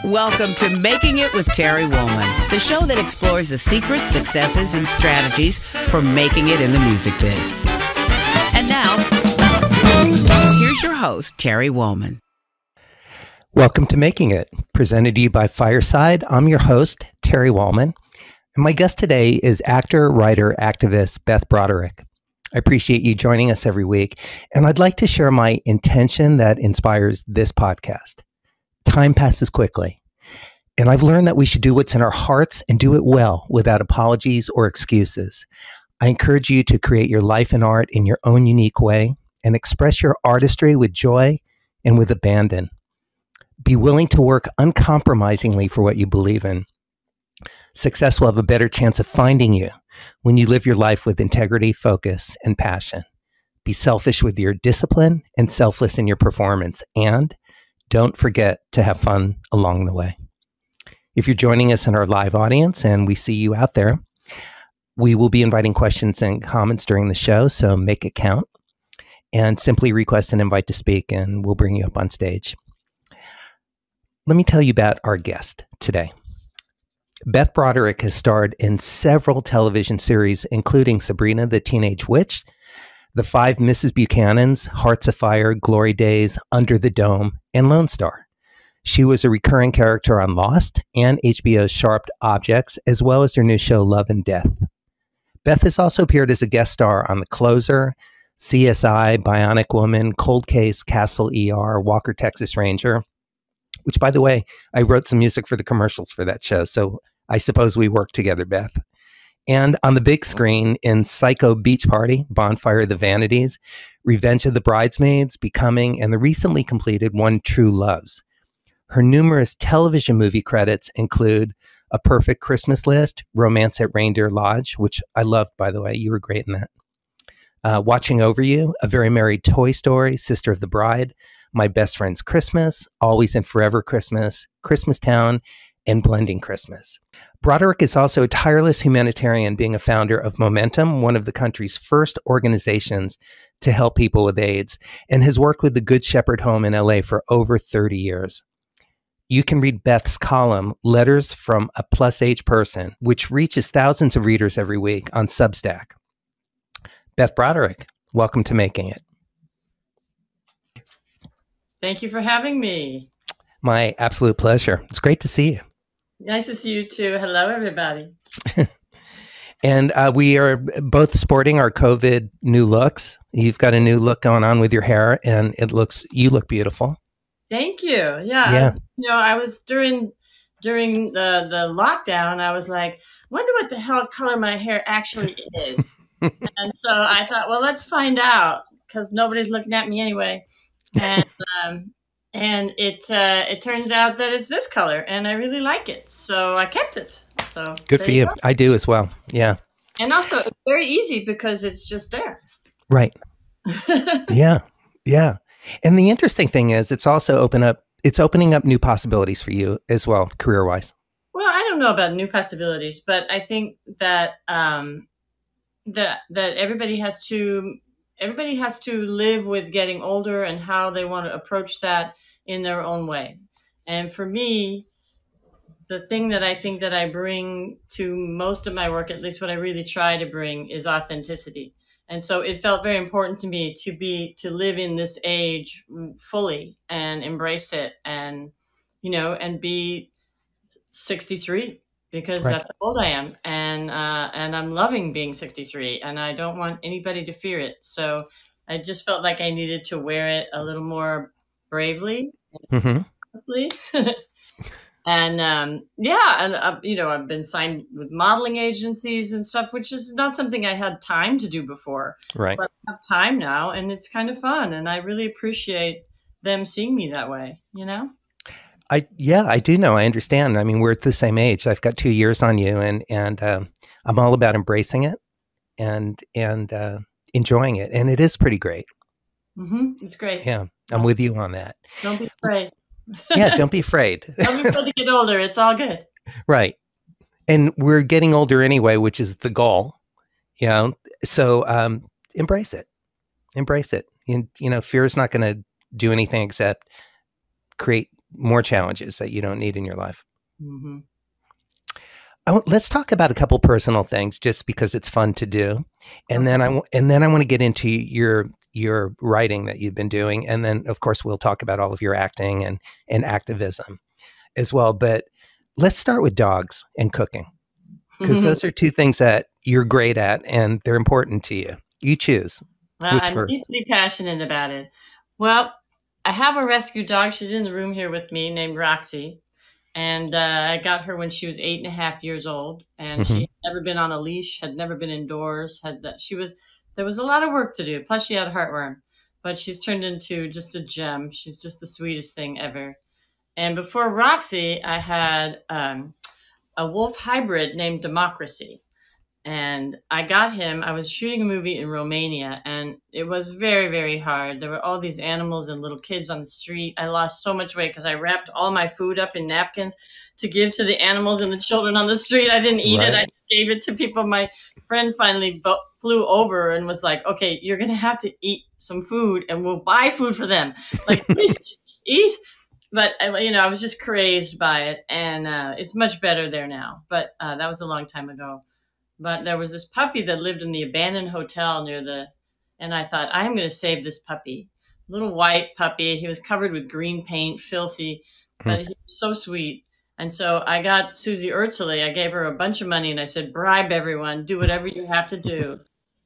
Welcome to Making It with Terry Wollman, the show that explores the secrets, successes, and strategies for making it in the music biz. And now, here's your host, Terry Wollman. Welcome to Making It, presented to you by Fireside. I'm your host, Terry Wollman, and my guest today is actor, writer, activist Beth Broderick. I appreciate you joining us every week, and I'd like to share my intention that inspires this podcast. Time passes quickly, and I've learned that we should do what's in our hearts and do it well without apologies or excuses. I encourage you to create your life and art in your own unique way and express your artistry with joy and with abandon. Be willing to work uncompromisingly for what you believe in. Success will have a better chance of finding you when you live your life with integrity, focus, and passion. Be selfish with your discipline and selfless in your performance, and don't forget to have fun along the way. If you're joining us in our live audience and we see you out there, we will be inviting questions and comments during the show, so make it count and simply request an invite to speak and we'll bring you up on stage. Let me tell you about our guest today. Beth Broderick has starred in several television series, including Sabrina the Teen-aged Witch, The Five Mrs. Buchanans, Hearts of Fire, Glory Days, Under the Dome, and Lone Star. She was a recurring character on Lost and HBO's Sharp Objects, as well as their new show Love and Death. Beth has also appeared as a guest star on The Closer, CSI, Bionic Woman, Cold Case, Castle ER, Walker Texas Ranger, which, by the way, I wrote some music for the commercials for that show, so I suppose we worked together, Beth. And on the big screen in Psycho Beach Party, Bonfire, The Vanities, Revenge of the Bridesmaids, Becoming, and the recently completed One True Loves. Her numerous television movie credits include A Perfect Christmas List, Romance at Reindeer Lodge, which I loved, by the way. You were great in that. Watching Over You, A Very Merry Toy Story, Sister of the Bride, My Best Friend's Christmas, Always and Forever Christmas, Christmas Town, and Blending Christmas. Broderick is also a tireless humanitarian, being a founder of Momentum, one of the country's first organizations to help people with AIDS, and has worked with the Good Shepherd Home in LA for over 30 years. You can read Beth's column, Letters from a Plus-Age Person, which reaches thousands of readers every week on Substack. Beth Broderick, welcome to Making It. Thank you for having me. My absolute pleasure. It's great to see you. Nice to see you too. Hello, everybody. And we are both sporting our COVID new looks. You've got a new look going on with your hair, and you look beautiful. Thank you. Yeah. I was during the lockdown, I was like, wonder what the hell color my hair actually is. And so I thought, well, let's find out, because nobody's looking at me anyway. And it turns out that it's this color, and I really like it, so I kept it. So good for you. I do as well. Yeah. And also, it's very easy because it's just there. Right. Yeah. And the interesting thing is, it's also opening up new possibilities for you as well, career-wise. Well, I don't know about new possibilities, but I think that that everybody has to live with getting older and how they want to approach that in their own way. And for me, the thing that I think that I bring to most of my work, at least what I really try to bring, is authenticity. And so it felt very important to me to live in this age fully and embrace it, and be 63, because that's how old I am, and I'm loving being 63, and I don't want anybody to fear it. So I just felt like I needed to wear it a little more bravely. Mm-hmm. And I've been signed with modeling agencies and stuff, which is not something I had time to do before. Right. But I have time now, and it's kind of fun, and I really appreciate them seeing me that way, I do know. I understand. I mean, we're at the same age. I've got 2 years on you, and I'm all about embracing it and enjoying it. And it is pretty great. Mm-hmm. It's great. Yeah. I'm with you on that. Don't be afraid. Yeah. Don't be afraid. Don't be afraid to get older. It's all good. Right. And we're getting older anyway, which is the goal. So embrace it. Embrace it. Fear is not going to do anything except create more challenges that you don't need in your life. Mm-hmm. Let's talk about a couple personal things, just because it's fun to do, and then I want to get into your writing that you've been doing, and then of course we'll talk about all of your acting and activism as well. But let's start with dogs and cooking, because those are two things that you're great at and they're important to you. You choose. Which I'm first? deeply passionate about it. Well, I have a rescue dog. She's in the room here with me, named Roxy. And I got her when she was 8.5 years old, and she had never been on a leash, had never been indoors. There was a lot of work to do. Plus, she had a heartworm, but she's turned into just a gem. She's just the sweetest thing ever. And before Roxy, I had a wolf hybrid named Democracy. And I got him. I was shooting a movie in Romania, and it was very, very hard. There were all these animals and little kids on the street. I lost so much weight because I wrapped all my food up in napkins to give to the animals and the children on the street. I didn't eat it. I gave it to people. My friend finally flew over and was like, okay, you're going to have to eat some food, and we'll buy food for them. Like, eat. But, I was just crazed by it, and it's much better there now. But that was a long time ago. But there was this puppy that lived in the abandoned hotel and I thought, I'm going to save this puppy. Little white puppy. He was covered with green paint, filthy, but he was so sweet. And so I got Susie Ertzele. I gave her a bunch of money and I said, bribe everyone, do whatever you have to do.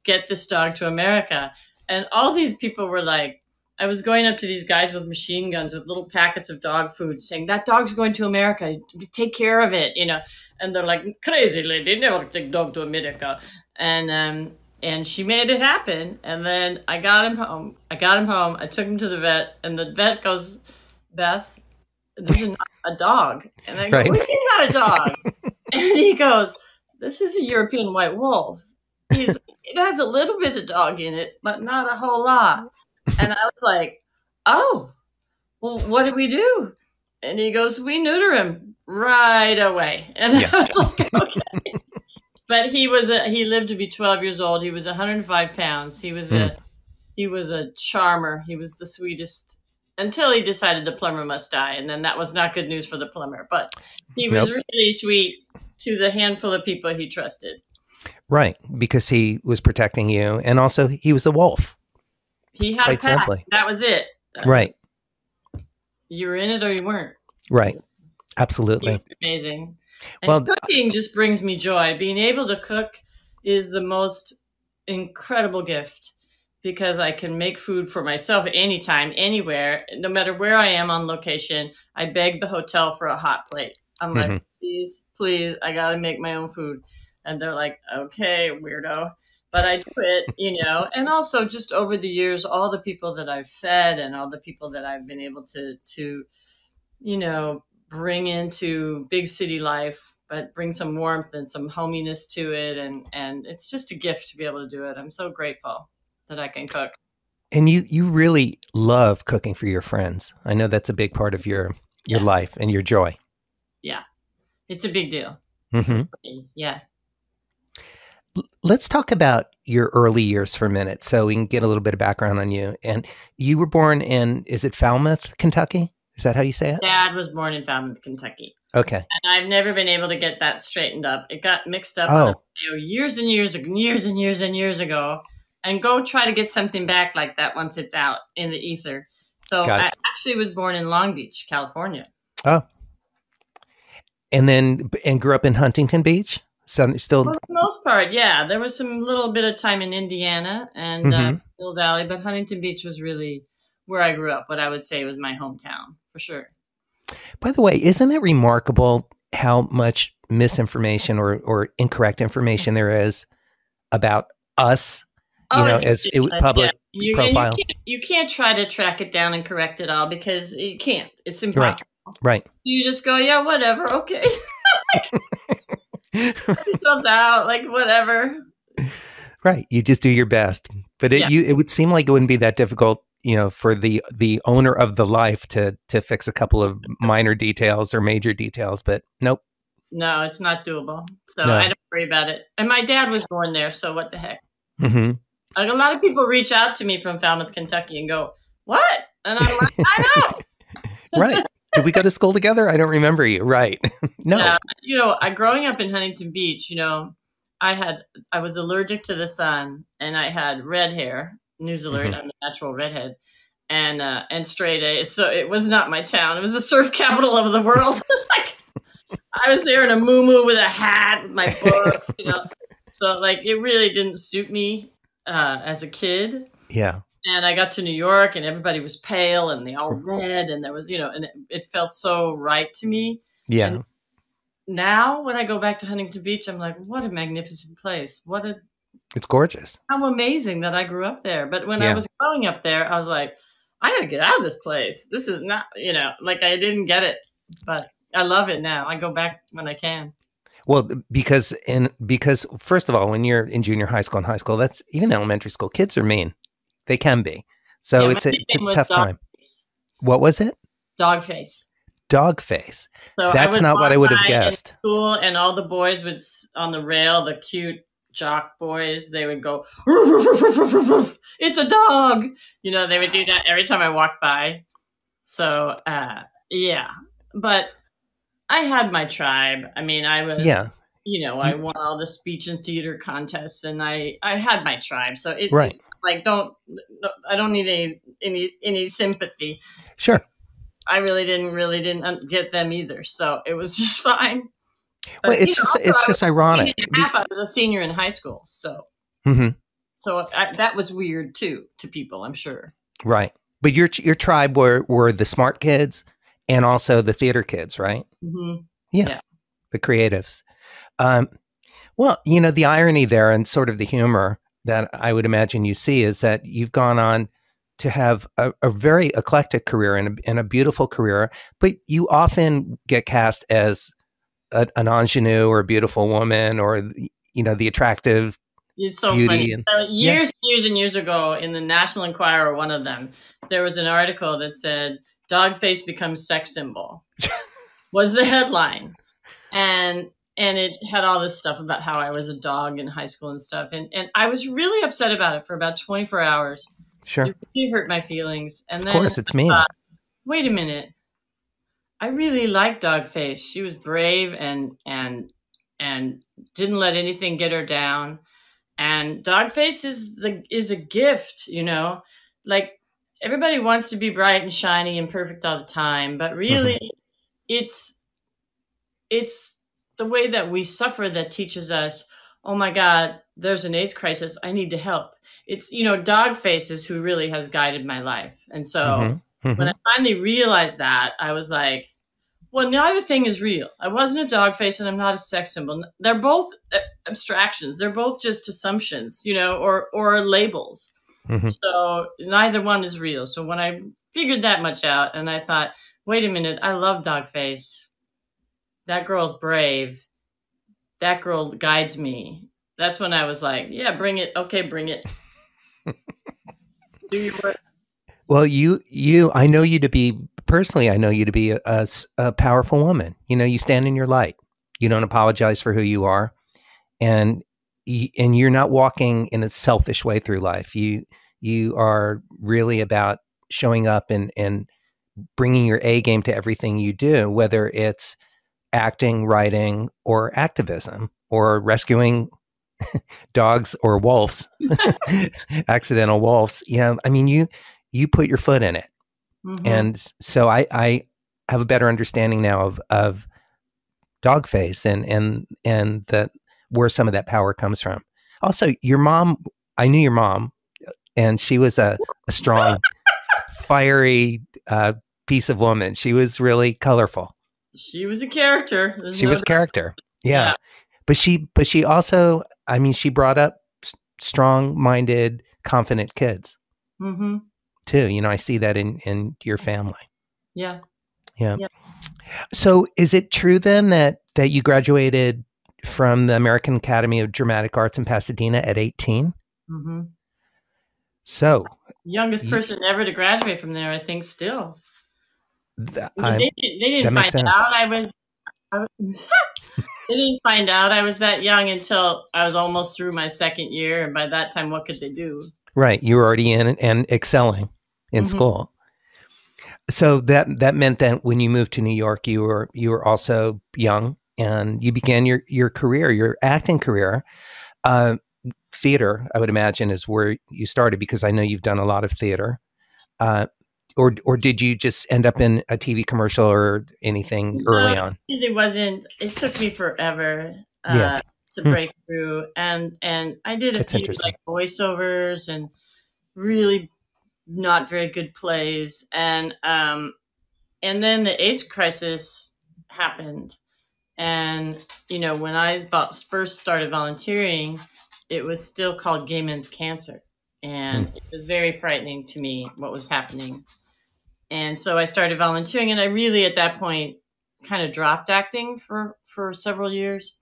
Get this dog to America. And all these people were like, I was going up to these guys with machine guns with little packets of dog food saying, that dog's going to America. Take care of it, And they're like, crazy lady, never take dog to America. And she made it happen. And then I got him home. I took him to the vet. And the vet goes, Beth, this is not a dog. And I go, what do you mean not a dog? And he goes, this is a European white wolf. It has a little bit of dog in it, but not a whole lot. And I was like, oh, well, what do we do? And he goes, we neuter him right away. And I was like, okay. But he lived to be 12 years old. He was 105 pounds. He was a charmer. He was the sweetest until he decided the plumber must die. And then that was not good news for the plumber. But he was really sweet to the handful of people he trusted. Right. Because he was protecting you. And also he was a wolf. He had a pack. That was it. Right. You were in it or you weren't. Right. Absolutely. It's amazing. And cooking just brings me joy. Being able to cook is the most incredible gift because I can make food for myself anytime, anywhere, no matter where I am on location. I beg the hotel for a hot plate. I'm like, please, I got to make my own food. And they're like, okay, weirdo. But I do it, and also just over the years, all the people that I've fed and all the people that I've been able to bring into big city life, but bring some warmth and some hominess to it. And it's just a gift to be able to do it. I'm so grateful that I can cook. And you really love cooking for your friends. I know that's a big part of your life and your joy. Yeah, it's a big deal. Yeah. Let's talk about your early years for a minute so we can get a little bit of background on you. And you were born in, is it Falmouth, Kentucky? Is that how you say it? Dad was born in Falmouth, Kentucky. Okay. And I've never been able to get that straightened up. It got mixed up years and years ago. And go try to get something back like that once it's out in the ether. So I actually was born in Long Beach, California. Oh. And grew up in Huntington Beach? So still, for the most part, yeah. There was some little bit of time in Indiana and Mill Valley, but Huntington Beach was really where I grew up. What I would say was my hometown, for sure. By the way, isn't it remarkable how much misinformation or incorrect information there is about us? As public profile. You can't try to track it down and correct it all because you can't. It's impossible. Right. You just go, yeah, whatever, okay. Yourselves out, like whatever. Right. You just do your best. But it would seem like it wouldn't be that difficult, for the owner of the life to fix a couple of minor details or major details. But nope. No, it's not doable. So I don't worry about it. And my dad was born there, so what the heck? Like a lot of people reach out to me from Falmouth, Kentucky and go, what? And I'm like, I know. Right. Did we go to school together? I don't remember you. Right. No. Yeah, growing up in Huntington Beach, I was allergic to the sun, and I had red hair. News alert, I'm a natural redhead, and straight A's. So it was not my town. It was the surf capital of the world. I was there in a muumuu with a hat, with my books, So it really didn't suit me as a kid. Yeah. And I got to New York, and everybody was pale, and they all red, and there was, and it felt so right to me. Yeah. And now, when I go back to Huntington Beach, I'm like, what a magnificent place! It's gorgeous. How amazing that I grew up there. But when I was growing up there, I was like, I got to get out of this place. This is not, I didn't get it, but I love it now. I go back when I can. Well, because first of all, when you're in junior high school and high school, that's even elementary school, kids are mean. They can be. So it's a tough time. What was it? Dogface. Dogface. So that's not what I would have guessed. School, and all the boys would on the rail, the cute jock boys, they would go, roof, roof, roof, roof, roof, roof. It's a dog. They would do that every time I walked by. So yeah, but I had my tribe. I mean, I was, I won all the speech and theater contests, and I had my tribe. So it's I don't need any sympathy. Sure. I really didn't get them either. So it was just fine. Well, it's just ironic. I was a senior in high school. So, so that was weird too, to people, I'm sure. Right. But your tribe were the smart kids and also the theater kids, right? Mm-hmm. Yeah. The creatives. Well, the irony there and sort of the humor that I would imagine you see is that you've gone on to have a very eclectic career and a beautiful career, but you often get cast as an ingenue or a beautiful woman or, the attractive It's so beauty. funny. Years and years ago in the National Enquirer, one of them, there was an article that said, "Dogface becomes sex symbol," was the headline. And it had all this stuff about how I was a dog in high school and stuff. And I was really upset about it for about 24 hours. Sure. It hurt my feelings. And then of course, it's me. Wait a minute. I really liked Dogface. She was brave and didn't let anything get her down. And Dogface is a gift, everybody wants to be bright and shiny and perfect all the time, but really it's the way that we suffer that teaches us, oh my God, there's an AIDS crisis. I need to help. It's, Dogface is who really has guided my life. And so when I finally realized that, I was like, well, neither thing is real. I wasn't a dogface and I'm not a sex symbol. They're both abstractions. They're both just assumptions, or labels. So neither one is real. So when I figured that much out and I thought, wait a minute, I love Dogface. That girl's brave. That girl guides me. That's when I was like, yeah, bring it. Okay, bring it. Do your work. Well, I know you to be, personally, I know you to be a powerful woman. You stand in your light. You don't apologize for who you are. And you're not walking in a selfish way through life. You are really about showing up and bringing your A game to everything you do, whether it's acting, writing, or activism, or rescuing dogs or wolves, accidental wolves. You put your foot in it. And so I have a better understanding now of Dogface and where some of that power comes from. Also, your mom, I knew your mom, and she was a strong, fiery piece of woman. She was really colorful. She was a character. She was a character. Yeah. But she also, she brought up strong-minded, confident kids. Too. I see that in your family. Yeah. So is it true then that you graduated from the American Academy of Dramatic Arts in Pasadena at 18? So youngest person ever to graduate from there, I think, still. They didn't find out I was they didn't find out I was that young until I was almost through my second year, and by that time, what could they do? Right. You were already in and excelling in school. So that meant that when you moved to New York, you were also young, and you began your career, your acting career. Uh, Theater, I would imagine, is where you started, because I know you've done a lot of theater. Or did you just end up in a TV commercial or anything No, early on? it wasn't. It took me forever Yeah. to break through, and I did a That's few interesting. like voiceovers and really not very good plays, and then the AIDS crisis happened, and when I first started volunteering, it was still called Gay Men's Cancer, and it was very frightening to me what was happening. And so I started volunteering, and I really, at that point, kind of dropped acting for several years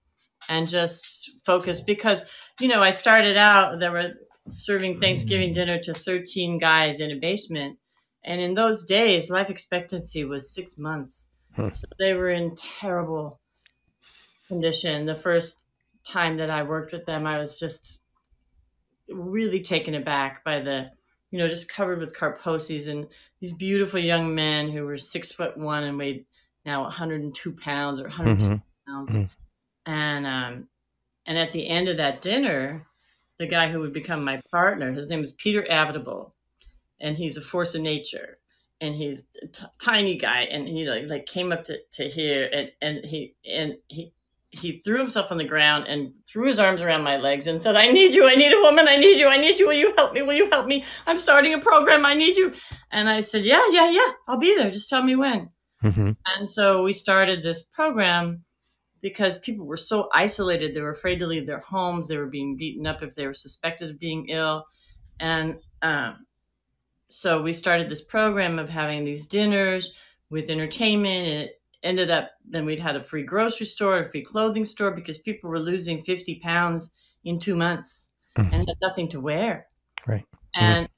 and just focused because, I started out, there were serving Thanksgiving dinner to 13 guys in a basement. And in those days, life expectancy was 6 months. So they were in terrible condition. The first time that I worked with them, I was just really taken aback by the, just covered with carposes and these beautiful young men who were 6'1" and weighed now 102 pounds or 110 pounds. And at the end of that dinner, the guy who would become my partner, his name is Peter Avitable, and he's a force of nature. And he's a tiny guy, and he like came up to here, and he threw himself on the ground and threw his arms around my legs and said, "I need you. I need a woman. I need you. I need you. Will you help me? Will you help me? I'm starting a program. I need you." And I said, yeah. I'll be there. Just tell me when. And so we started this program because people were so isolated. They were afraid to leave their homes. They were being beaten up if they were suspected of being ill. And so we started this program of having these dinners with entertainment, and it ended up, then we'd had a free grocery store, a free clothing store, because people were losing 50 pounds in 2 months and had nothing to wear. Right. And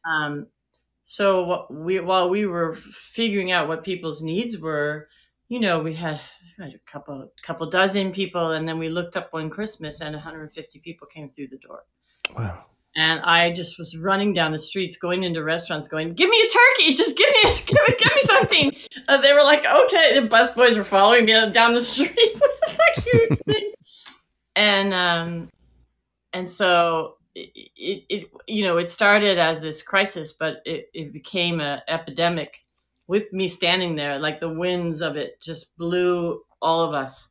so while we were figuring out what people's needs were, we had a couple dozen people, and then we looked up one Christmas and 150 people came through the door. Wow. And I just was running down the streets, going into restaurants, going, "Give me a turkey! Just give me something!" They were like, "Okay." The busboys were following me down the street with like huge things, and so it started as this crisis, but it became an epidemic with me standing there. Like the winds of it just blew all of us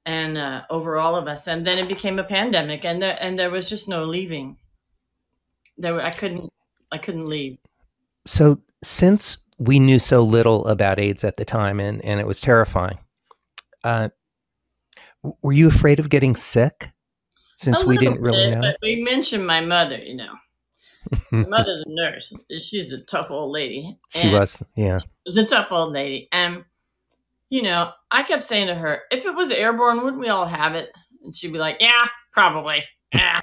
and over all of us, and then it became a pandemic, and there was just no leaving. I couldn't leave. So since we knew so little about AIDS at the time, and it was terrifying, were you afraid of getting sick? Since we didn't really know. But we mentioned my mother, My mother's a nurse. She's a tough old lady. She was, yeah. She's a tough old lady. And, I kept saying to her, if it was airborne, wouldn't we all have it? And she'd be like, yeah, probably. Yeah.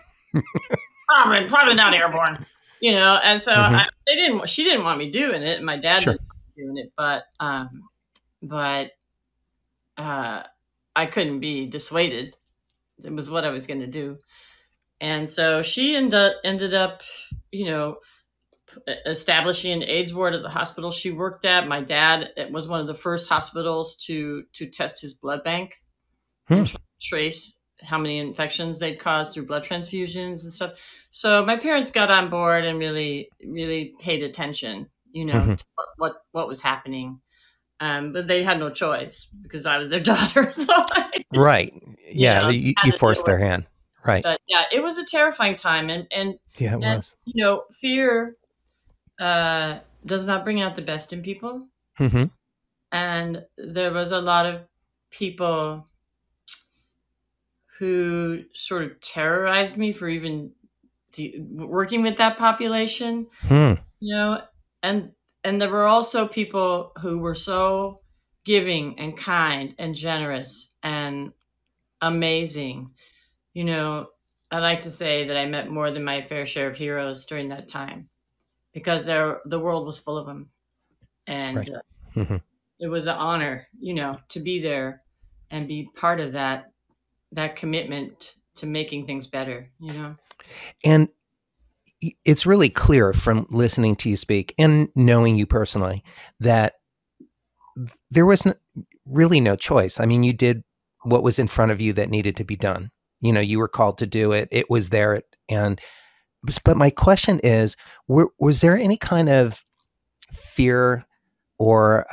Probably not airborne, and so she didn't want me doing it. And my dad didn't want me doing it, but I couldn't be dissuaded. It was what I was going to do. And so she ended up, establishing an AIDS ward at the hospital she worked at. My dad, it was one of the first hospitals to test his blood bank and trace how many infections they'd caused through blood transfusions and stuff. So my parents got on board and really, really paid attention, to what was happening. But they had no choice because I was their daughter. So right. Yeah. You forced their hand. Right. But yeah, it was a terrifying time. And yeah, it was. Fear does not bring out the best in people. And there was a lot of people who sort of terrorized me for even working with that population, and there were also people who were so giving and kind and generous and amazing. I like to say that I met more than my fair share of heroes during that time because the world was full of them. And it was an honor, to be there and be part of that commitment to making things better, And it's really clear from listening to you speak and knowing you personally that there was really no choice. I mean, you did what was in front of you that needed to be done. You know, you were called to do it. It was there. But my question is, was there any kind of fear or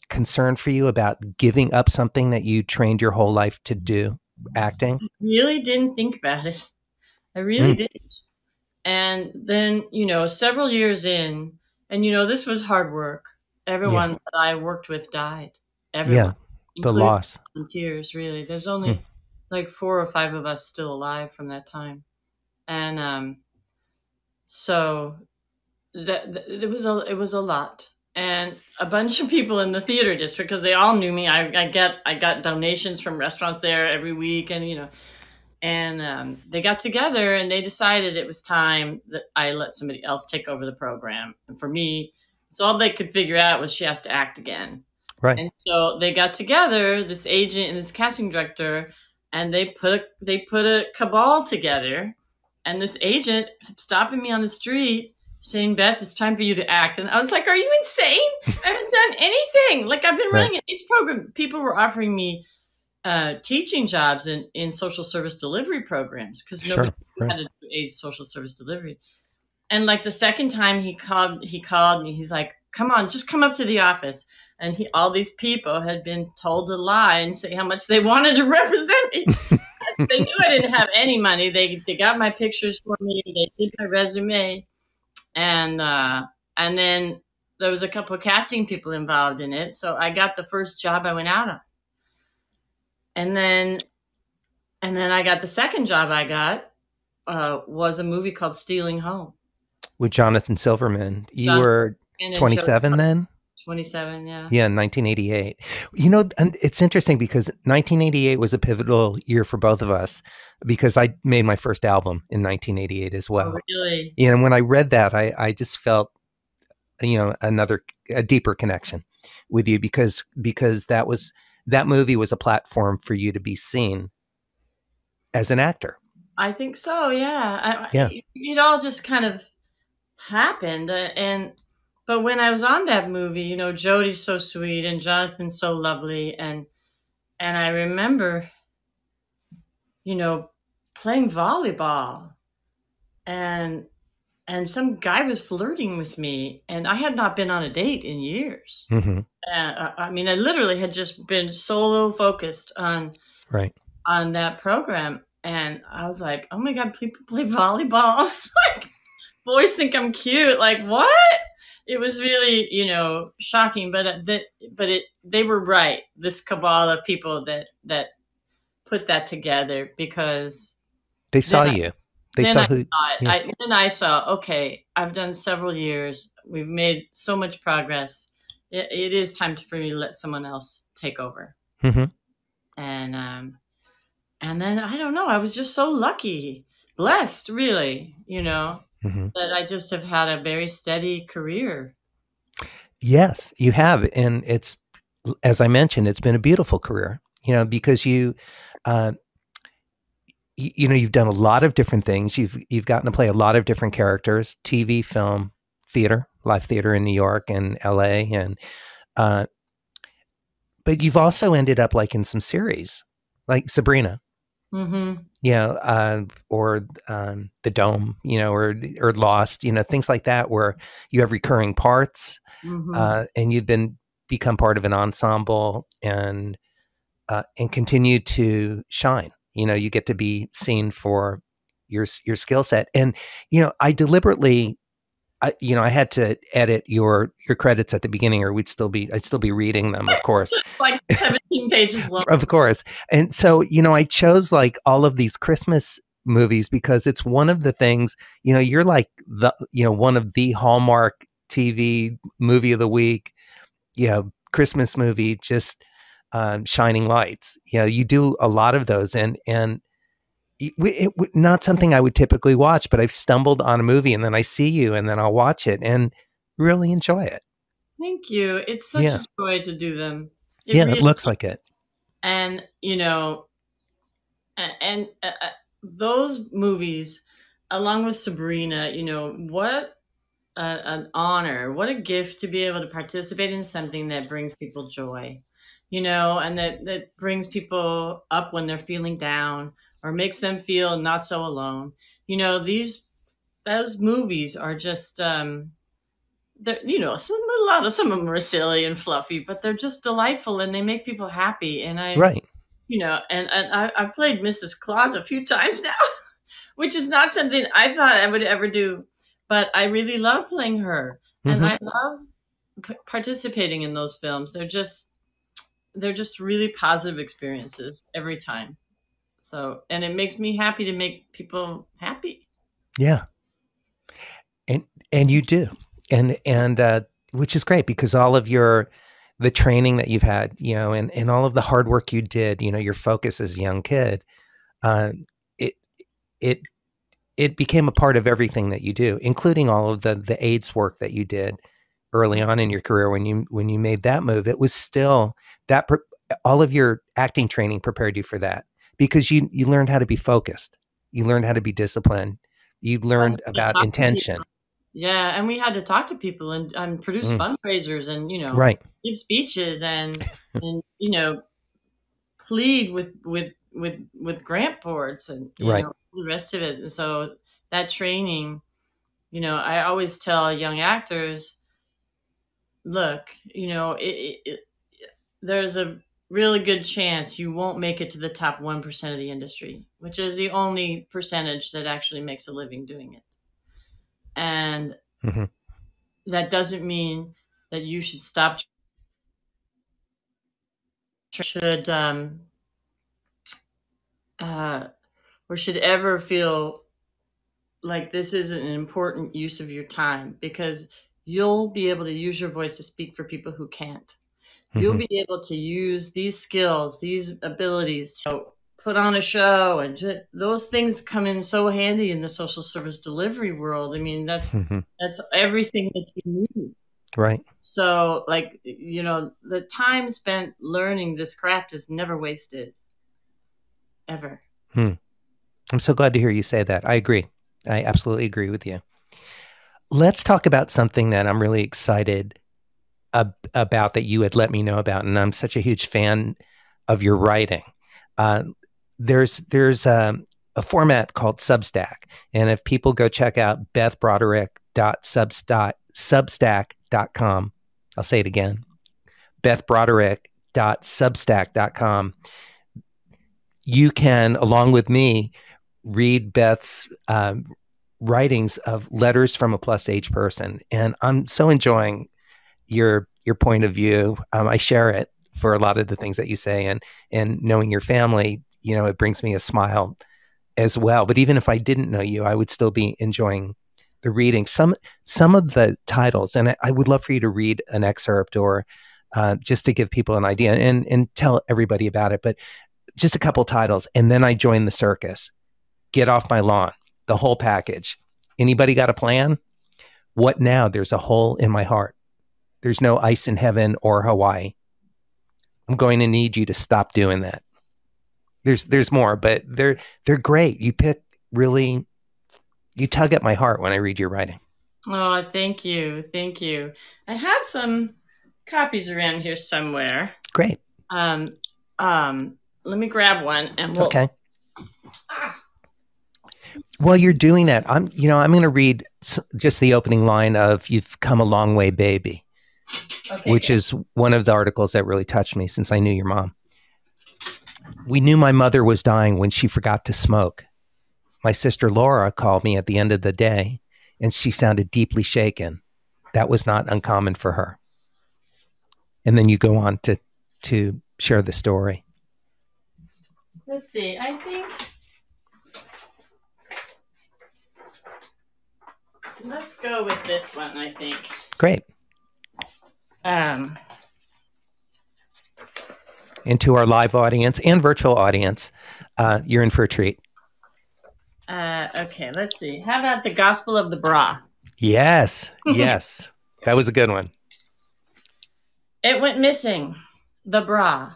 concern for you about giving up something that you trained your whole life to do, acting? I really didn't think about it. I really didn't. And then, several years in, and this was hard work. Everyone that I worked with died. Everyone. The loss. Volunteers, really. There's only like 4 or 5 of us still alive from that time. And so it was a lot. And a bunch of people in the theater district, because they all knew me. I got donations from restaurants there every week, and they got together and they decided it was time that I let somebody else take over the program. And for me, so all they could figure out was she has to act again. Right. And so they got together, this agent and this casting director, and they put a cabal together. And this agent stopping me on the street saying, "Beth, it's time for you to act." And I was like, "Are you insane? I haven't done anything. Like, I've been running this program." People were offering me teaching jobs in social service delivery programs because nobody had to do a social service delivery. And like the second time he called me, he's like, "Come on, just come up to the office." And all these people had been told to lie and say how much they wanted to represent me. They knew I didn't have any money. They got my pictures for me. They did my resume. And then there was a couple of casting people involved in it. So I got the first job I went out on. And then I got the second job I got was a movie called Stealing Home. With Jonathan Silverman. You were 27 then? 27, yeah. Yeah, 1988. And it's interesting because 1988 was a pivotal year for both of us because I made my first album in 1988 as well. Oh, really? And when I read that, I just felt, a deeper connection with you because that movie was a platform for you to be seen as an actor. I think so, yeah. It all just kind of happened. But when I was on that movie, Jodie's so sweet and Jonathan's so lovely. And I remember, playing volleyball and some guy was flirting with me and I had not been on a date in years. Mm-hmm. I literally had just been solo focused on that program. And I was like, oh my God, people play volleyball. Like, boys think I'm cute. Like, what? It was really, shocking, but they were right. This cabal of people that put that together because they saw you. They saw who. Then I saw, okay, I've done several years. We've made so much progress. It is time for me to let someone else take over. Mm-hmm. And then I don't know. I was just so lucky, blessed, really. Mm-hmm. That I just have had a very steady career. Yes, you have. And it's, as I mentioned, it's been a beautiful career, because you've done a lot of different things. You've gotten to play a lot of different characters, TV, film, theater, live theater in New York and LA. And, but you've also ended up like in some series like Sabrina. Mm-hmm. Or The Dome, or Lost, things like that, where you have recurring parts, and you've become part of an ensemble and continue to shine. You get to be seen for your skill set, and I deliberately. I had to edit your credits at the beginning, or I'd still be reading them, of course. Like 17 pages long. Of course. And so, I chose like all of these Christmas movies because it's one of the things, you're like one of the Hallmark TV movie of the week, Christmas movie, just shining lights. You do a lot of those and not something I would typically watch, but I've stumbled on a movie and then I see you and then I'll watch it and really enjoy it. Thank you. It's such a joy to do them. It looks like it. And, those movies, along with Sabrina, what an honor. What a gift to be able to participate in something that brings people joy, and that brings people up when they're feeling down or makes them feel not so alone. Those movies are just, some of them are silly and fluffy, but they're just delightful and they make people happy. And Right. I've played Mrs. Claus a few times now, which is not something I thought I would ever do, but I really love playing her, and I love participating in those films. They're just really positive experiences every time. So, and it makes me happy to make people happy. Yeah. And you do. And which is great, because all of the training that you've had, and all of the hard work you did, your focus as a young kid, it became a part of everything that you do, including all of the AIDS work that you did early on in your career. When you made that move, it was still that all of your acting training prepared you for that, because you learned how to be focused. You learned how to be disciplined. You learned about intention. Yeah, and we had to talk to people and produce fundraisers and right. give speeches and plead with grant boards and right. the rest of it. And so that training, I always tell young actors, look, there's a really good chance you won't make it to the top 1% of the industry, which is the only percentage that actually makes a living doing it. And that doesn't mean that you should stop. Should or should ever feel like this isn't an important use of your time, because you'll be able to use your voice to speak for people who can't. You'll be able to use these skills, these abilities to put on a show, and those things come in so handy in the social service delivery world. I mean, that's everything that you need. Right. So, the time spent learning this craft is never wasted, ever. I'm so glad to hear you say that. I agree. I absolutely agree with you. Let's talk about something that I'm really excited about, that you had let me know about, and I'm such a huge fan of your writing. There's a format called Substack, and if people go check out bethbroderick.substack.com, I'll say it again, bethbroderick.substack.com, you can, along with me, read Beth's writings of letters from a plus age person, and I'm so enjoying your point of view. I share it for a lot of the things that you say, and knowing your family, it brings me a smile as well. But even if I didn't know you, I would still be enjoying the reading. Some of the titles, and I would love for you to read an excerpt, or just to give people an idea and tell everybody about it. But just a couple titles: And Then I Joined the Circus, Get Off My Lawn, The Whole Package, Anybody Got a Plan? What Now? There's a Hole in My Heart. There's No Ice in Heaven or Hawaii. I'm going to need you to stop doing that. There's more, but they're great. You tug at my heart when I read your writing. Oh, thank you. Thank you. I have some copies around here somewhere. Great. Let me grab one and we'll... Okay. While you're doing that, I'm going to read just the opening line of You've Come a Long Way, Baby. Okay, which is one of the articles that really touched me, since I knew your mom. We knew my mother was dying when she forgot to smoke. My sister Laura called me at the end of the day, and she sounded deeply shaken. That was not uncommon for her. And then you go on to share the story. Let's see. I think... let's go with this one, I think. Great. And to our live audience and virtual audience, you're in for a treat. Okay, let's see. How about The Gospel of the Bra? Yes, yes. That was a good one. It went missing. The bra.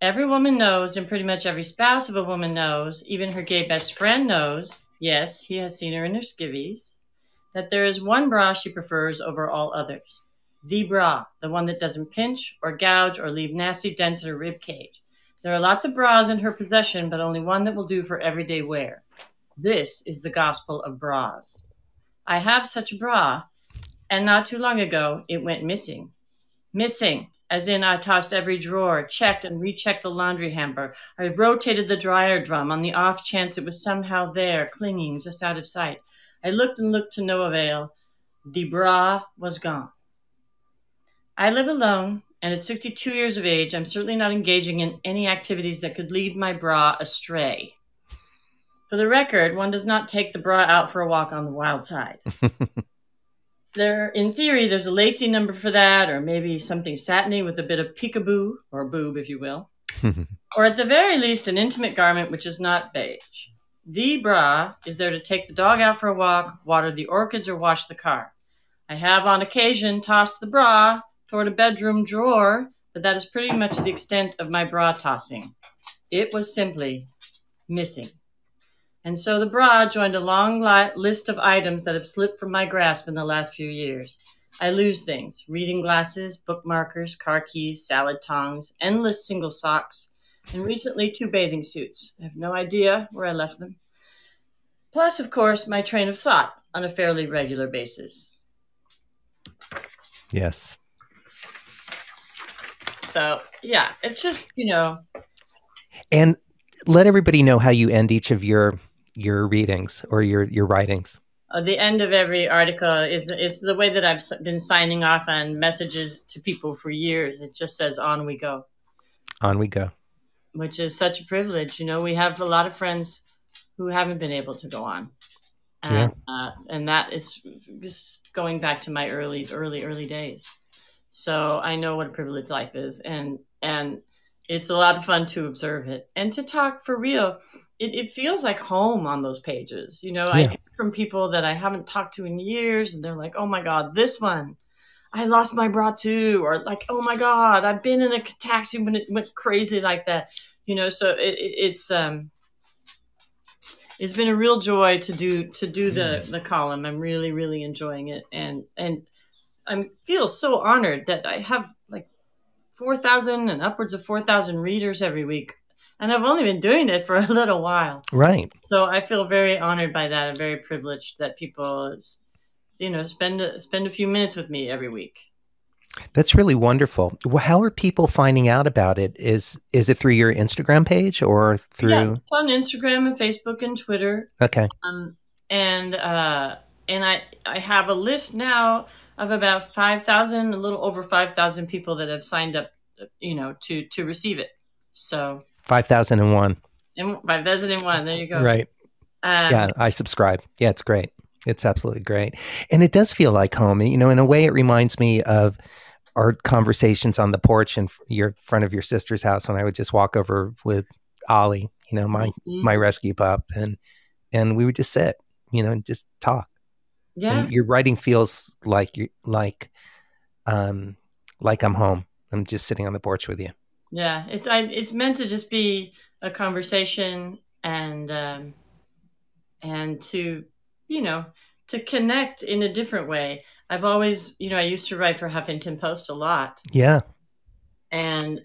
Every woman knows, and pretty much every spouse of a woman knows, even her gay best friend knows, yes, he has seen her in her skivvies, that there is one bra she prefers over all others. The bra, the one that doesn't pinch or gouge or leave nasty dents in her rib cage. There are lots of bras in her possession, but only one that will do for everyday wear. This is the gospel of bras. I have such a bra, and not too long ago, it went missing. Missing, as in I tossed every drawer, checked and rechecked the laundry hamper. I rotated the dryer drum on the off chance it was somehow there, clinging just out of sight. I looked and looked to no avail. The bra was gone. I live alone, and at 62 years of age, I'm certainly not engaging in any activities that could lead my bra astray. For the record, one does not take the bra out for a walk on the wild side. In theory, there's a lacy number for that, or maybe something satiny with a bit of peekaboo, or boob, if you will. Or at the very least, an intimate garment which is not beige. The bra is there to take the dog out for a walk, water the orchids, or wash the car. I have on occasion tossed the bra toward a bedroom drawer, but that is pretty much the extent of my bra tossing. It was simply missing. And so the bra joined a long list of items that have slipped from my grasp in the last few years. I lose things: reading glasses, bookmarkers, car keys, salad tongs, endless single socks, and recently 2 bathing suits. I have no idea where I left them. Plus, of course, my train of thought on a fairly regular basis. Yes. So, yeah, it's just, And let everybody know how you end each of your readings or your writings. The end of every article is the way that I've been signing off on messages to people for years. It just says, "On we go." On we go. Which is such a privilege. We have a lot of friends who haven't been able to go on. And that is just going back to my early days. So I know what a privileged life is. And it's a lot of fun to observe it and to talk for real. It feels like home on those pages. I hear from people that I haven't talked to in years, and they're like, "Oh my God, this one, I lost my bra too," or like, "Oh my God, I've been in a taxi when it went crazy like that." So it's been a real joy to do the column. I'm really, really enjoying it, and I feel so honored that I have like 4,000 and upwards of 4,000 readers every week. And I've only been doing it for a little while. Right. So I feel very honored by that. I'm very privileged that people, spend a few minutes with me every week. That's really wonderful. Well, how are people finding out about it? Is it through your Instagram page or through? Yeah, it's on Instagram and Facebook and Twitter. Okay. And I have a list now of about 5,000, a little over 5,000 people that have signed up, to receive it. So 5,001. 5,001. There you go. Right. Yeah, I subscribe. Yeah, it's great. It's absolutely great. And it does feel like home. In a way, it reminds me of our conversations on the porch in front of your sister's house when I would just walk over with Ollie, my rescue pup, and we would just sit, and just talk. Yeah. And your writing feels like I'm home. I'm just sitting on the porch with you. Yeah, it's meant to just be a conversation and to to connect in a different way. I've always I used to write for Huffington Post a lot. Yeah. And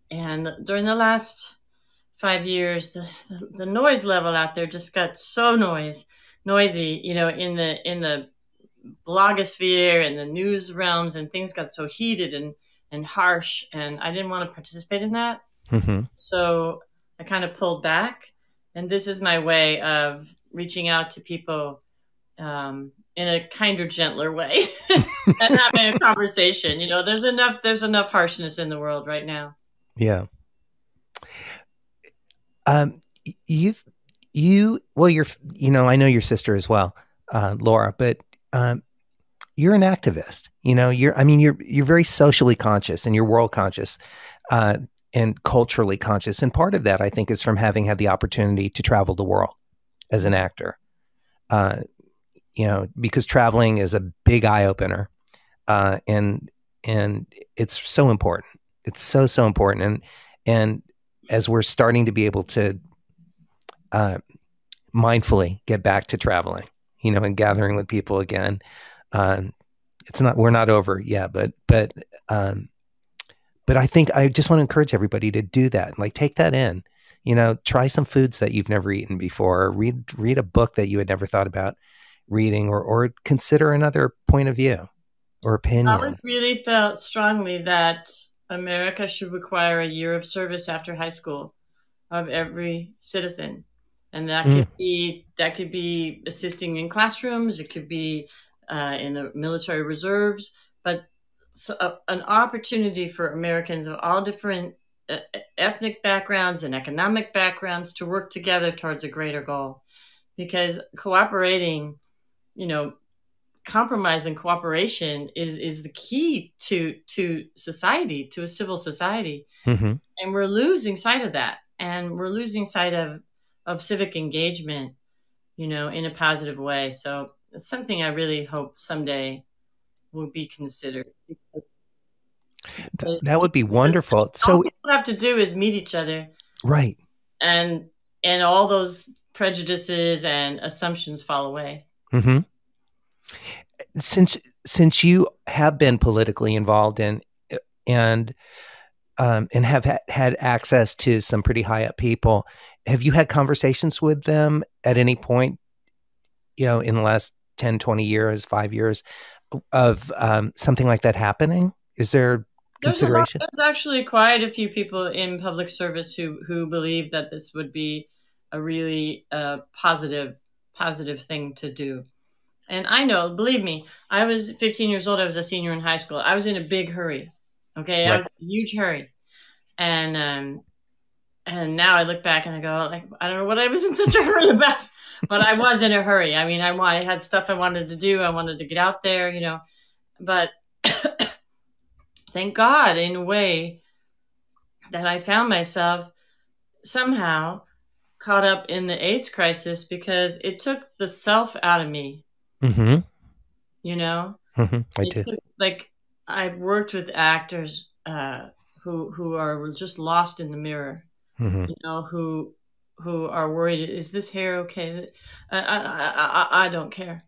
during the last 5 years, the noise level out there just got so noisy, in the blogosphere and the news realms, and things got so heated and harsh, and I didn't want to participate in that. Mm-hmm. So I kind of pulled back, and this is my way of reaching out to people in a kinder, gentler way and having a conversation. There's enough harshness in the world right now. Yeah. You're I know your sister as well, Laura, but you're an activist. You're very socially conscious and you're world conscious and culturally conscious. And part of that, I think, is from having had the opportunity to travel the world as an actor. Because traveling is a big eye opener, and it's so important. It's so important. And as we're starting to be able to mindfully get back to traveling, and gathering with people again. We're not over yet, but I think I just want to encourage everybody to do that. Like, take that in, try some foods that you've never eaten before, read a book that you had never thought about reading, or consider another point of view or opinion. I always really felt strongly that America should require a year of service after high school of every citizen. And that could be assisting in classrooms. It could be in the military reserves, but an opportunity for Americans of all different ethnic backgrounds and economic backgrounds to work together towards a greater goal. Because cooperating, compromise and cooperation is the key to society, to a civil society. Mm-hmm. And we're losing sight of that. And we're losing sight of civic engagement, in a positive way. So it's something I really hope someday will be considered. That would be wonderful. So all people have to do is meet each other. Right. And all those prejudices and assumptions fall away. Mm-hmm. Since you have been politically involved and have had access to some pretty high up people, have you had conversations with them at any point, in the last 10, 20 years, 5 years of something like that happening? Is there consideration? There's actually quite a few people in public service who believe that this would be a really positive thing to do. And I know, believe me, I was 15 years old. I was a senior in high school. I was in a big hurry. Okay. Right. I was in a huge hurry. And now I look back and I go, like, I don't know what I was in such a hurry about, but I was in a hurry. I mean, I had stuff I wanted to do. I wanted to get out there, but thank God, in a way, that I found myself somehow caught up in the AIDS crisis, because it took the self out of me. Mm-hmm. Mm-hmm. I do. Like, I've worked with actors who are just lost in the mirror. Mm-hmm. Who are worried, is this hair okay? I don't care.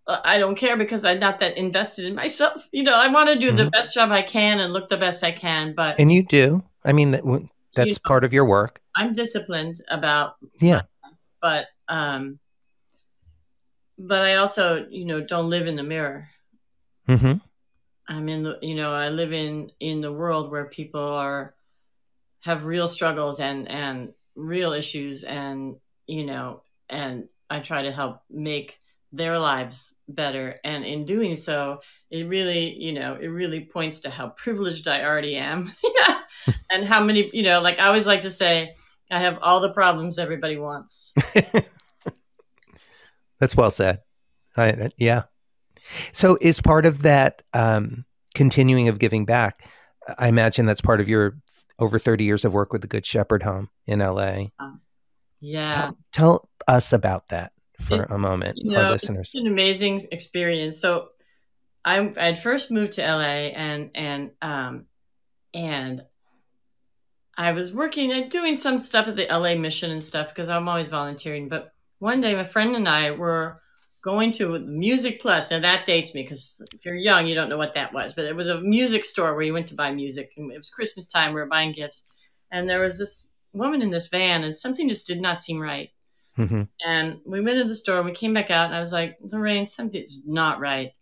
I don't care, because I'm not that invested in myself. I want to do the best job I can and look the best I can. And you do. I mean, that's part of your work. I'm disciplined about my life, but I also, don't live in the mirror. Mm-hmm. I'm in I live in the world where people have real struggles and real issues, and I try to help make their lives better. And in doing so, it really points to how privileged I already am. And how many, like I always like to say, I have all the problems everybody wants. That's well said. Yeah. So is part of that continuing of giving back, I imagine that's part of your over 30 years of work with the Good Shepherd Home in LA. Yeah. Tell us about that for a moment, our listeners. It's an amazing experience. So I'd first moved to LA and I was working and doing some stuff at the LA mission and stuff, because I'm always volunteering. But one day my friend and I were going to Music Plus. Now that dates me, because if you're young, you don't know what that was. But it was a music store where you went to buy music. And it was Christmas time. We were buying gifts. And there was this woman in this van, and something just did not seem right. Mm-hmm. And we went to the store, we came back out, and I was like, Lorraine, something's not right.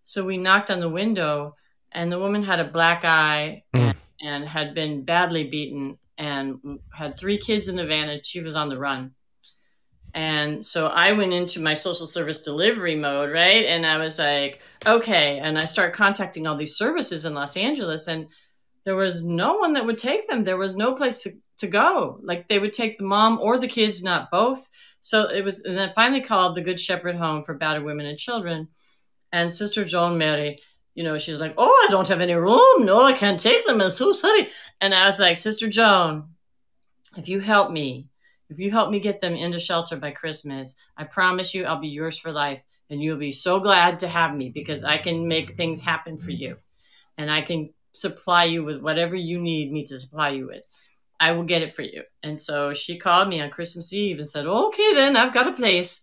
So we knocked on the window, and the woman had a black eye and had been badly beaten and had 3 kids in the van, and she was on the run. And so I went into my social service delivery mode, right? And I was like, okay. And I started contacting all these services in Los Angeles, and there was no one that would take them. There was no place to go. Like, they would take the mom or the kids, not both. So it was, and then finally called the Good Shepherd Home for Battered Women and Children. And Sister Joan Mary, she's like, oh, I don't have any room. No, I can't take them. I'm so sorry. And I was like, Sister Joan, if you help me get them into shelter by Christmas, I promise you I'll be yours for life. And you'll be so glad to have me, because I can make things happen for you. And I can supply you with whatever you need me to supply you with. I will get it for you. And so she called me on Christmas Eve and said, okay, then I've got a place.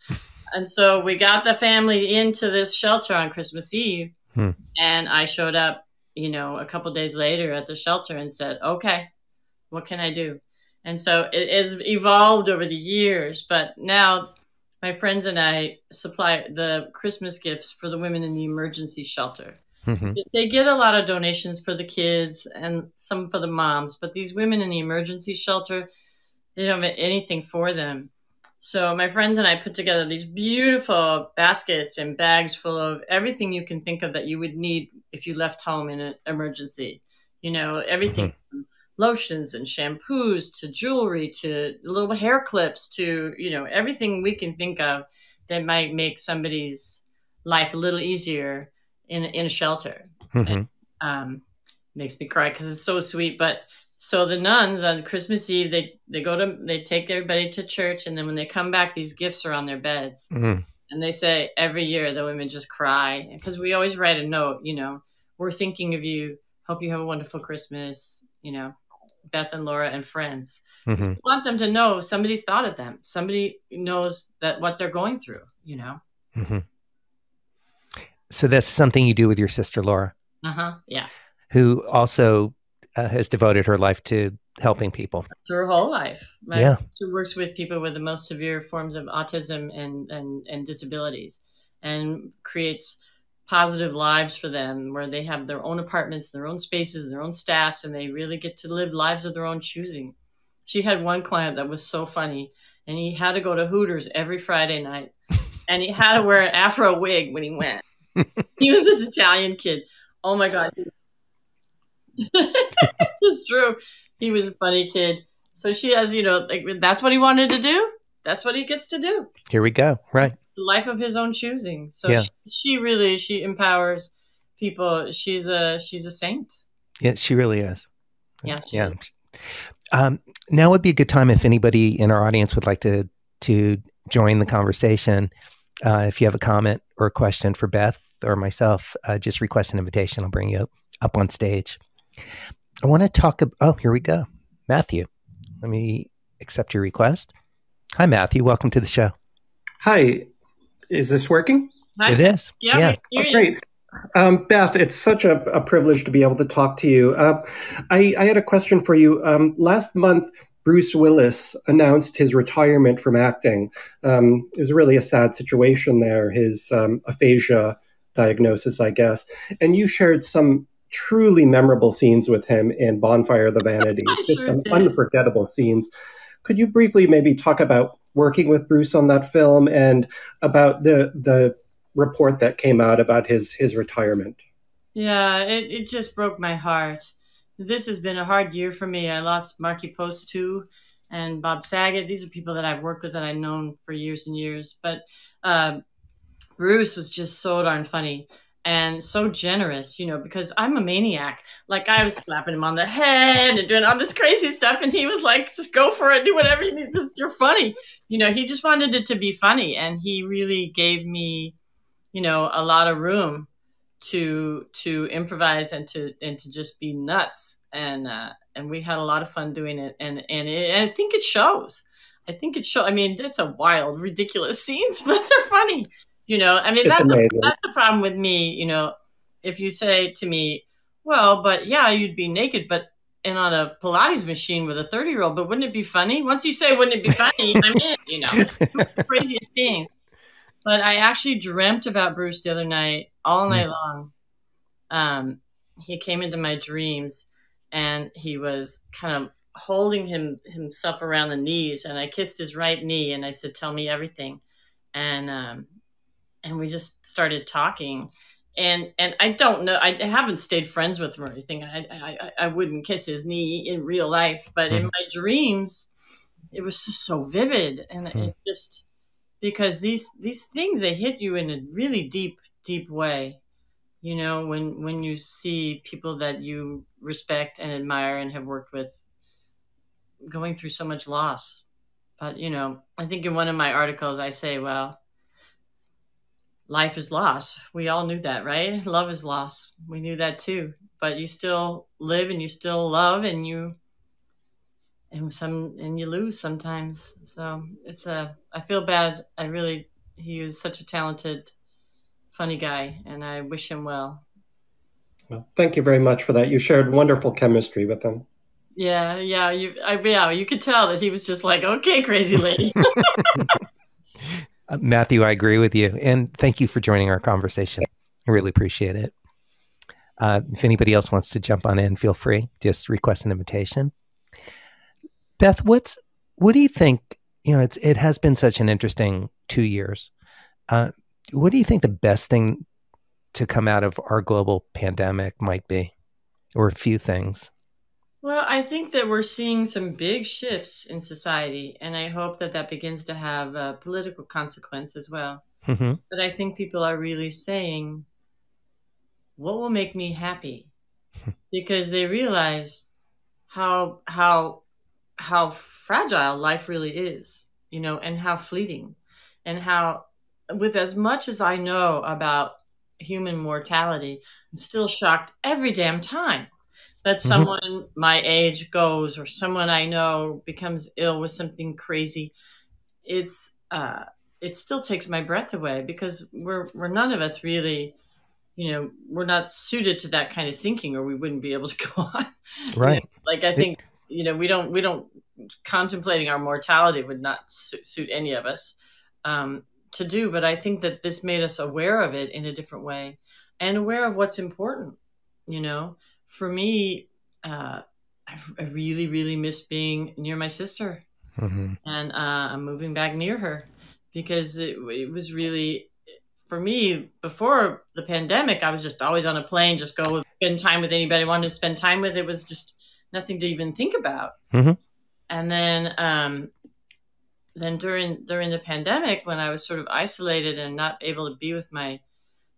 And so we got the family into this shelter on Christmas Eve. And I showed up, a couple of days later at the shelter and said, okay, what can I do? And so it has evolved over the years. But now my friends and I supply the Christmas gifts for the women in the emergency shelter. They get a lot of donations for the kids and some for the moms. But these women in the emergency shelter, they don't have anything for them. So my friends and I put together these beautiful baskets and bags full of everything you can think of that you would need if you left home in an emergency. Everything from lotions and shampoos to jewelry to little hair clips to, everything we can think of that might make somebody's life a little easier in a shelter. Makes me cry because it's so sweet. But so the nuns on Christmas Eve, they take everybody to church, and then when they come back, these gifts are on their beds. And they say every year the women just cry because we always write a note, we're thinking of you. Hope you have a wonderful Christmas, Beth and Laura and friends. We want them to know somebody thought of them. Somebody knows that what they're going through, So that's something you do with your sister, Laura. Yeah. Who also has devoted her life to helping people. Her whole life. My sister works with people with the most severe forms of autism and disabilities, and creates positive lives for them where they have their own apartments, their own spaces, their own staffs, and they really get to live lives of their own choosing. She had one client that was so funny, and he had to go to Hooters every Friday night, and he had to wear an afro wig when he went. He was this Italian kid. Oh my God. It's true. He was a funny kid. So she has, that's what he wanted to do. That's what he gets to do. Here we go. Right. The life of his own choosing. So she empowers people. She's a saint. Yeah, she really is. Yeah. Now would be a good time if anybody in our audience would like to join the conversation. If you have a comment or a question for Beth or myself, just request an invitation. I'll bring you up on stage. I want to talk about, here we go. Matthew, let me accept your request. Hi, Matthew. Welcome to the show. Hi. Is this working? Hi. It is. Yeah. Oh, great. Beth, it's such a privilege to be able to talk to you. I had a question for you. Last month, Bruce Willis announced his retirement from acting. It was really a sad situation there, his aphasia diagnosis, I guess. And you shared some truly memorable scenes with him in Bonfire, the Vanities. Just some unforgettable scenes. Could you briefly maybe talk about working with Bruce on that film and about the report that came out about his retirement? Yeah, it just broke my heart. This has been a hard year for me. I lost Marky Post too, and Bob Saget. These are people that I've worked with that I've known for years and years. But Bruce was just so darn funny and so generous, because I'm a maniac. Like, I was slapping him on the head and doing all this crazy stuff, and he was like, just go for it, do whatever you need, you're funny. He just wanted it to be funny, and he really gave me, a lot of room to improvise and to just be nuts. And we had a lot of fun doing it, and I think it shows. I mean, it's a wild, ridiculous scenes, but they're funny. That's the problem with me. If you say to me, well, but yeah, you'd be naked, and on a Pilates machine with a 30-year-old, but wouldn't it be funny? Once you say, wouldn't it be funny? I'm in, the craziest things. But I actually dreamt about Bruce the other night, all night long. He came into my dreams, and he was kind of holding himself around the knees, and I kissed his right knee, and I said, tell me everything. And we just started talking, and I don't know, I haven't stayed friends with him or anything. I wouldn't kiss his knee in real life, but in my dreams, it was just so vivid. And it just, because these things, they hit you in a really deep, deep way. When you see people that you respect and admire and have worked with going through so much loss. But, I think in one of my articles, I say, well, life is loss. We all knew that, right? Love is loss. We knew that too. But you still live and you still love, and you lose sometimes. So I feel bad. I really He was such a talented, funny guy, and I wish him well. Well, thank you very much for that. You shared wonderful chemistry with him. Yeah, you could tell that he was just like, okay, crazy lady. Matthew, I agree with you. And thank you for joining our conversation. I really appreciate it. If anybody else wants to jump on in, feel free. Just request an invitation. Beth, what do you think? It has been such an interesting 2 years. What do you think the best thing to come out of our global pandemic might be, or a few things? Well, I think that we're seeing some big shifts in society, and I hope that begins to have a political consequence as well. Mm-hmm. But I think people are really saying, what will make me happy? Because they realize how fragile life really is, and how fleeting, and how, with as much as I know about human mortality, I'm still shocked every damn time that someone my age goes, or someone I know becomes ill with something crazy. It still takes my breath away, because we're none of us really, we're not suited to that kind of thinking, or we wouldn't be able to go on. Right. Like, I think, we don't contemplating our mortality would not suit any of us to do. But I think that this made us aware of it in a different way, and aware of what's important. For me, I really, really miss being near my sister, and I'm moving back near her, because it was really, for me, before the pandemic, I was just always on a plane, just go spend time with anybody I wanted to spend time with. It was just nothing to even think about. And then during the pandemic, when I was sort of isolated and not able to be with my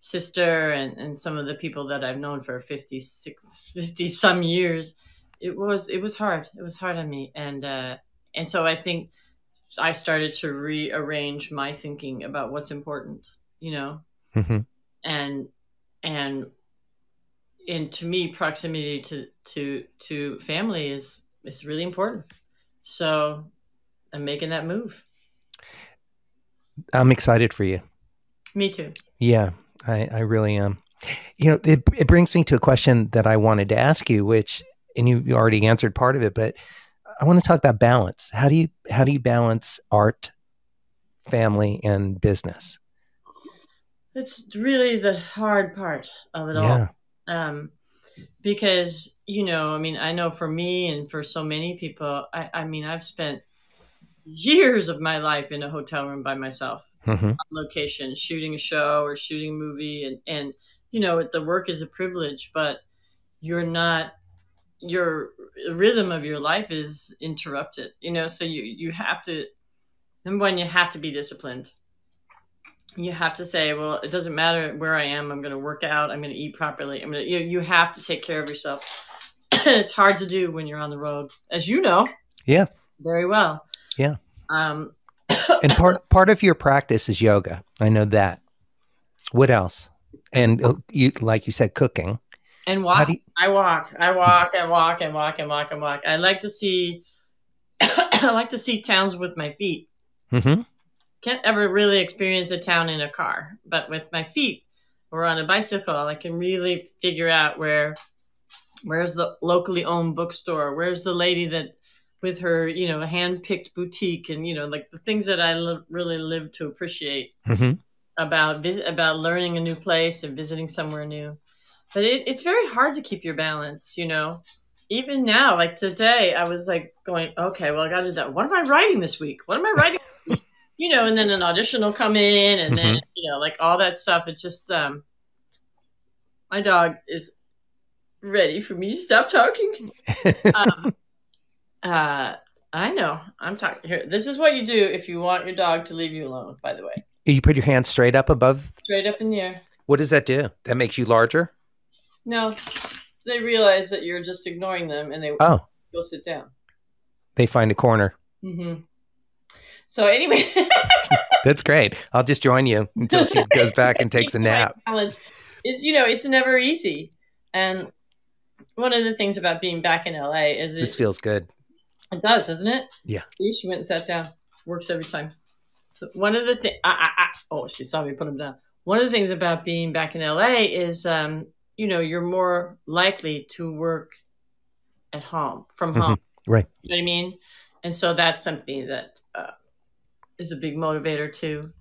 sister and some of the people that I've known for 50 some years, it was hard. It was hard on me. And so I think I started to rearrange my thinking about what's important, and to me, proximity to family is really important. So I'm making that move. I'm excited for you. Me too. Yeah, I really am. It brings me to a question that I wanted to ask you, and you already answered part of it, but I want to talk about balance. How do you balance art, family, and business? It's really the hard part of it all. Because, I know for me and for so many people, I've spent years of my life in a hotel room by myself, on location, shooting a show or shooting a movie. And the work is a privilege, but your rhythm of your life is interrupted, so you have to, number one, you have to be disciplined. You have to say, well, it doesn't matter where I am. I'm going to work out. I'm going to eat properly. You have to take care of yourself. It's hard to do when you're on the road, as you know. Yeah. Very well. Yeah. And part of your practice is yoga. I know that. What else? And like you said, cooking. And walk. I walk. I like to see towns with my feet. Can't ever really experience a town in a car, but with my feet or on a bicycle, I can really figure out where's the locally owned bookstore, where's the lady that with her, hand-picked boutique, and like the things that I really live to appreciate about learning a new place and visiting somewhere new. But it's very hard to keep your balance, Even now, like today, I was like going, okay, well, I got to do that. What am I writing this week? What am I writing? And then an audition will come in, and then, like all that stuff. It's just, my dog is ready for me to stop talking. I know. I'm talking here. This is what you do if you want your dog to leave you alone, by the way. You put your hands straight up above? Straight up in the air. What does that do? That makes you larger? No. They realize that you're just ignoring them, and they go sit down. They find a corner. So anyway. That's great. I'll just join you until she goes back and takes a nap. It's never easy. And one of the things about being back in LA is this feels good. It does, doesn't it? Yeah. See, she went and sat down. Works every time. So one of the things, oh, she saw me put them down. One of the things about being back in LA is, you're more likely to work at home, from home. Right. You know what I mean? And so that's something that is a big motivator too,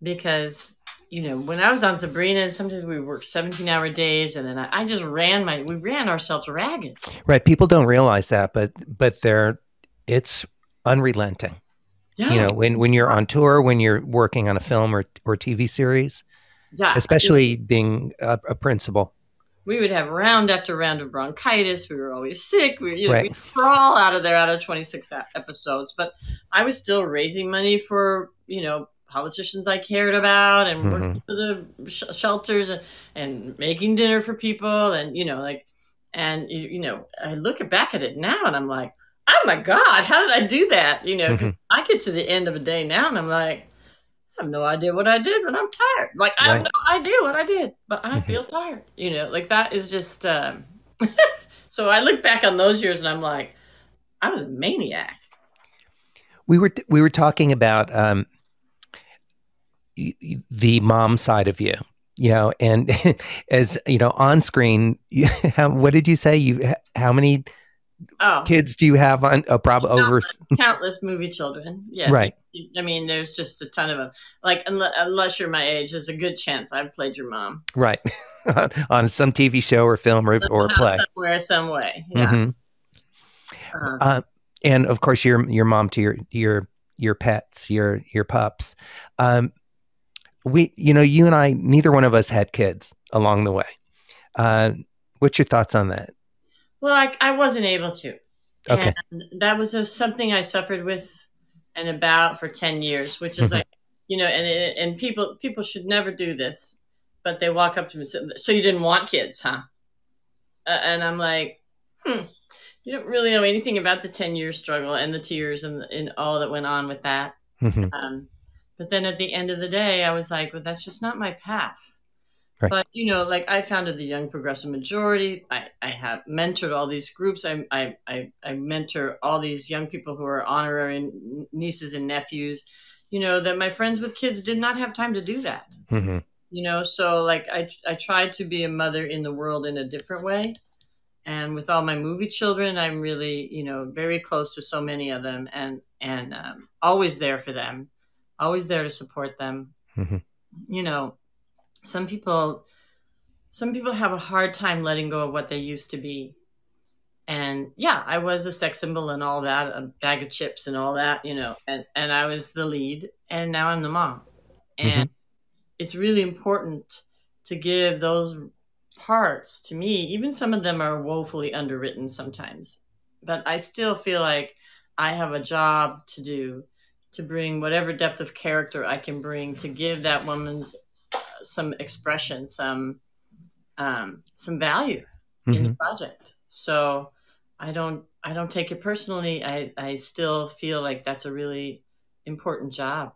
because, when I was on Sabrina, sometimes we worked 17-hour days, and then I just we ran ourselves ragged. Right. People don't realize that, but it's unrelenting. Yeah. When you're on tour, when you're working on a film or TV series, yeah, especially being a principal. We would have round after round of bronchitis. We were always sick. We'd crawl out of 26 episodes. But I was still raising money for, politicians I cared about, and working for the shelters, and making dinner for people. And, I look back at it now and I'm like, oh my God, how did I do that? Because I get to the end of a day now and I'm like, I have no idea what I did, but I'm tired. Like, I have no idea what I did, but I feel tired. Like that is just, so I look back on those years and I'm like, I was a maniac. We were talking about the mom side of you, and as on screen, what did you say? How many kids do you have on? Probably over countless movie children. Yeah, right. I mean, there's just a ton of them. Like, unless you're my age, there's a good chance I've played your mom. Right, on some TV show or film or play somewhere, some way. Yeah. And of course, your mom to your pets, your pups. You and I, neither one of us had kids along the way. What's your thoughts on that? Well, I wasn't able to. Okay. And that was something I suffered with and about for 10 years, which is like, and people should never do this, but they walk up to me and say, so you didn't want kids, huh? And I'm like, you don't really know anything about the 10-year struggle and the tears and all that went on with that. But then at the end of the day, I was like, well, that's just not my path. Right. But, like I founded the Young Progressive Majority. I have mentored all these groups. I mentor all these young people who are honorary nieces and nephews, that my friends with kids did not have time to do that. So like I tried to be a mother in the world in a different way. And with all my movie children, I'm really, very close to so many of them and always there for them, always there to support them. Some people have a hard time letting go of what they used to be. And yeah, I was a sex symbol and all that, a bag of chips and all that, and I was the lead, and now I'm the mom. And it's really important to give those parts to me. Even some of them are woefully underwritten sometimes, but I still feel like I have a job to do to bring whatever depth of character I can bring to give that woman's some expression, some value in the project. So I don't take it personally. I still feel like that's a really important job,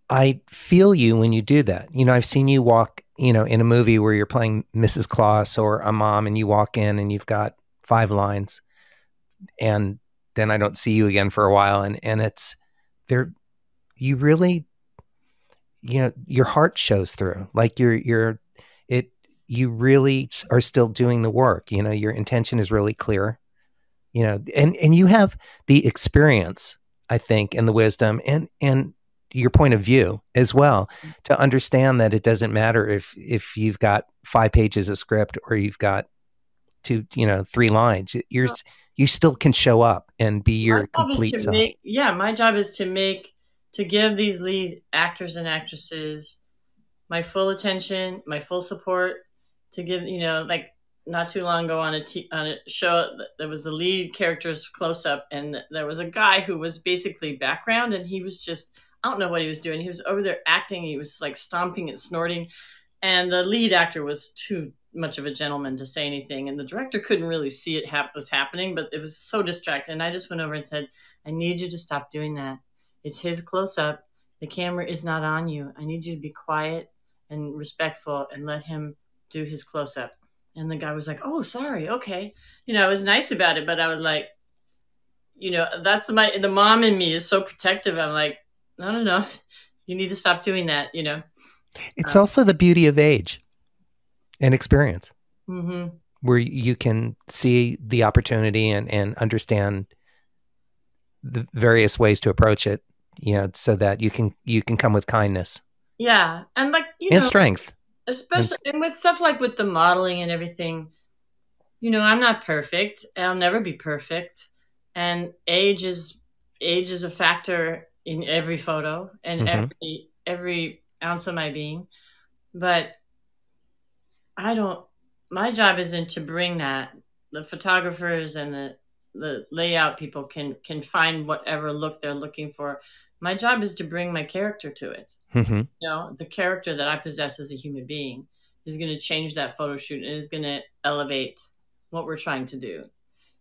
I feel you when you do that. I've seen you walk, in a movie where you're playing Mrs. Claus or a mom, and you walk in and you've got 5 lines, and then I don't see you again for a while. And it's there, you really, your heart shows through, like you really are still doing the work. Your intention is really clear, and you have the experience, I think, and the wisdom and your point of view as well, to understand that it doesn't matter if you've got 5 pages of script or you've got 3 lines. You still can show up and be your complete self. My job is to give these lead actors and actresses my full attention, my full support, to give, like not too long ago on a show, there was the lead character's close up, and there was a guy who was basically background, and he was just, I don't know what he was doing. He was over there acting. He was like stomping and snorting, and the lead actor was too much of a gentleman to say anything, and the director couldn't really see it was happening, but it was so distracting. And I just went over and said, I need you to stop doing that. It's his close-up. The camera is not on you. I need you to be quiet and respectful and let him do his close-up. And the guy was like, oh, sorry. Okay. I was nice about it, but I was like, that's the mom in me is so protective. I'm like, I don't know. You need to stop doing that, It's also the beauty of age and experience, Mm-hmm. where you can see the opportunity and understand the various ways to approach it, so that you can come with kindness. Yeah. And like, and strength. especially and with stuff like with the modeling and everything, I'm not perfect. I'll never be perfect. And age is a factor in every photo and Mhm. every ounce of my being. But my job isn't to bring that. The photographers and the layout people can find whatever look they're looking for. My job is to bring my character to it. Mhm. The character that I possess as a human being is going to change that photo shoot and is going to elevate what we're trying to do.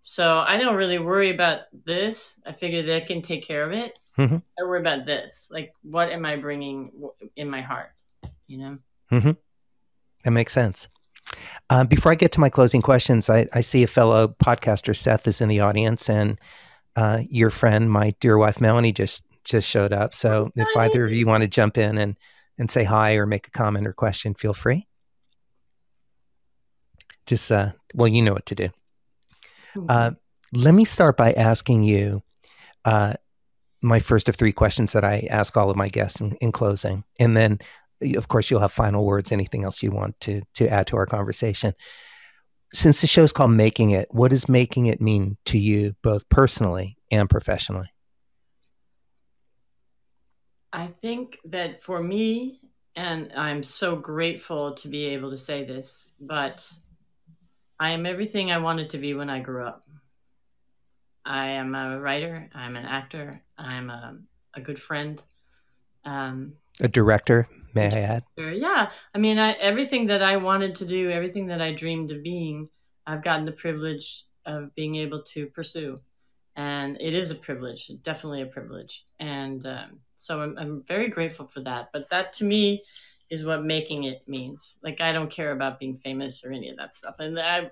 So I don't really worry about this. I figure they can take care of it. Mhm. I worry about this. Like, what am I bringing in my heart? Mhm. That makes sense. Before I get to my closing questions, I see a fellow podcaster, Seth, is in the audience, and your friend, my dear wife, Melanie, just showed up. So if either of you want to jump in and say hi or make a comment or question, feel free. Just, well, you know what to do. Let me start by asking you my first of 3 questions that I ask all of my guests in closing. And then, of course, you'll have final words, anything else you want to add to our conversation. Since the show is called Making It, what does making it mean to you, both personally and professionally? I think that for me, and I'm so grateful to be able to say this, but I am everything I wanted to be when I grew up. I am a writer. I'm an actor. I'm a good friend. A director, may I add? Yeah. I mean, everything that I wanted to do, everything that I dreamed of being, I've gotten the privilege of being able to pursue. And it is a privilege, definitely a privilege. And so I'm very grateful for that. But that to me is what making it means. Like, I don't care about being famous or any of that stuff. And I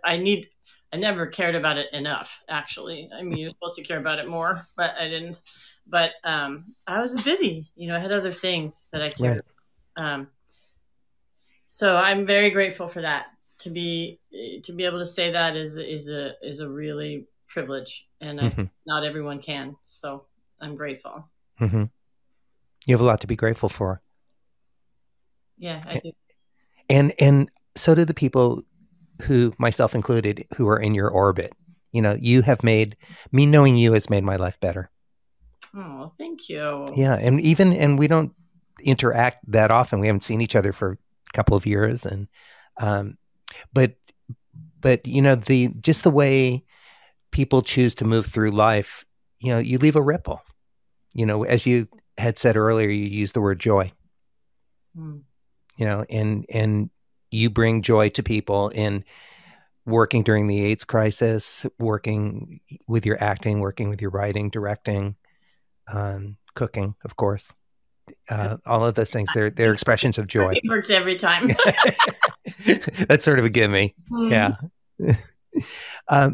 never cared about it enough, actually. I mean, you're supposed to care about it more, but I didn't. But I was busy, I had other things that I cared about. So I'm very grateful for that. To be able to say that is a really privilege, and not everyone can. So I'm grateful. Mm-hmm. You have a lot to be grateful for. Yeah, I do. And so do the people who, myself included, who are in your orbit. You have made me, knowing you has made my life better. Oh, thank you. Yeah, and we don't interact that often. We haven't seen each other for a couple of years, and but just the way people choose to move through life, you leave a ripple. As you had said earlier, you used the word joy. And you bring joy to people in working during the AIDS crisis, working with your acting, working with your writing, directing, cooking, of course. All of those things, they're expressions of joy. It works every time. That's sort of a gimme. Yeah.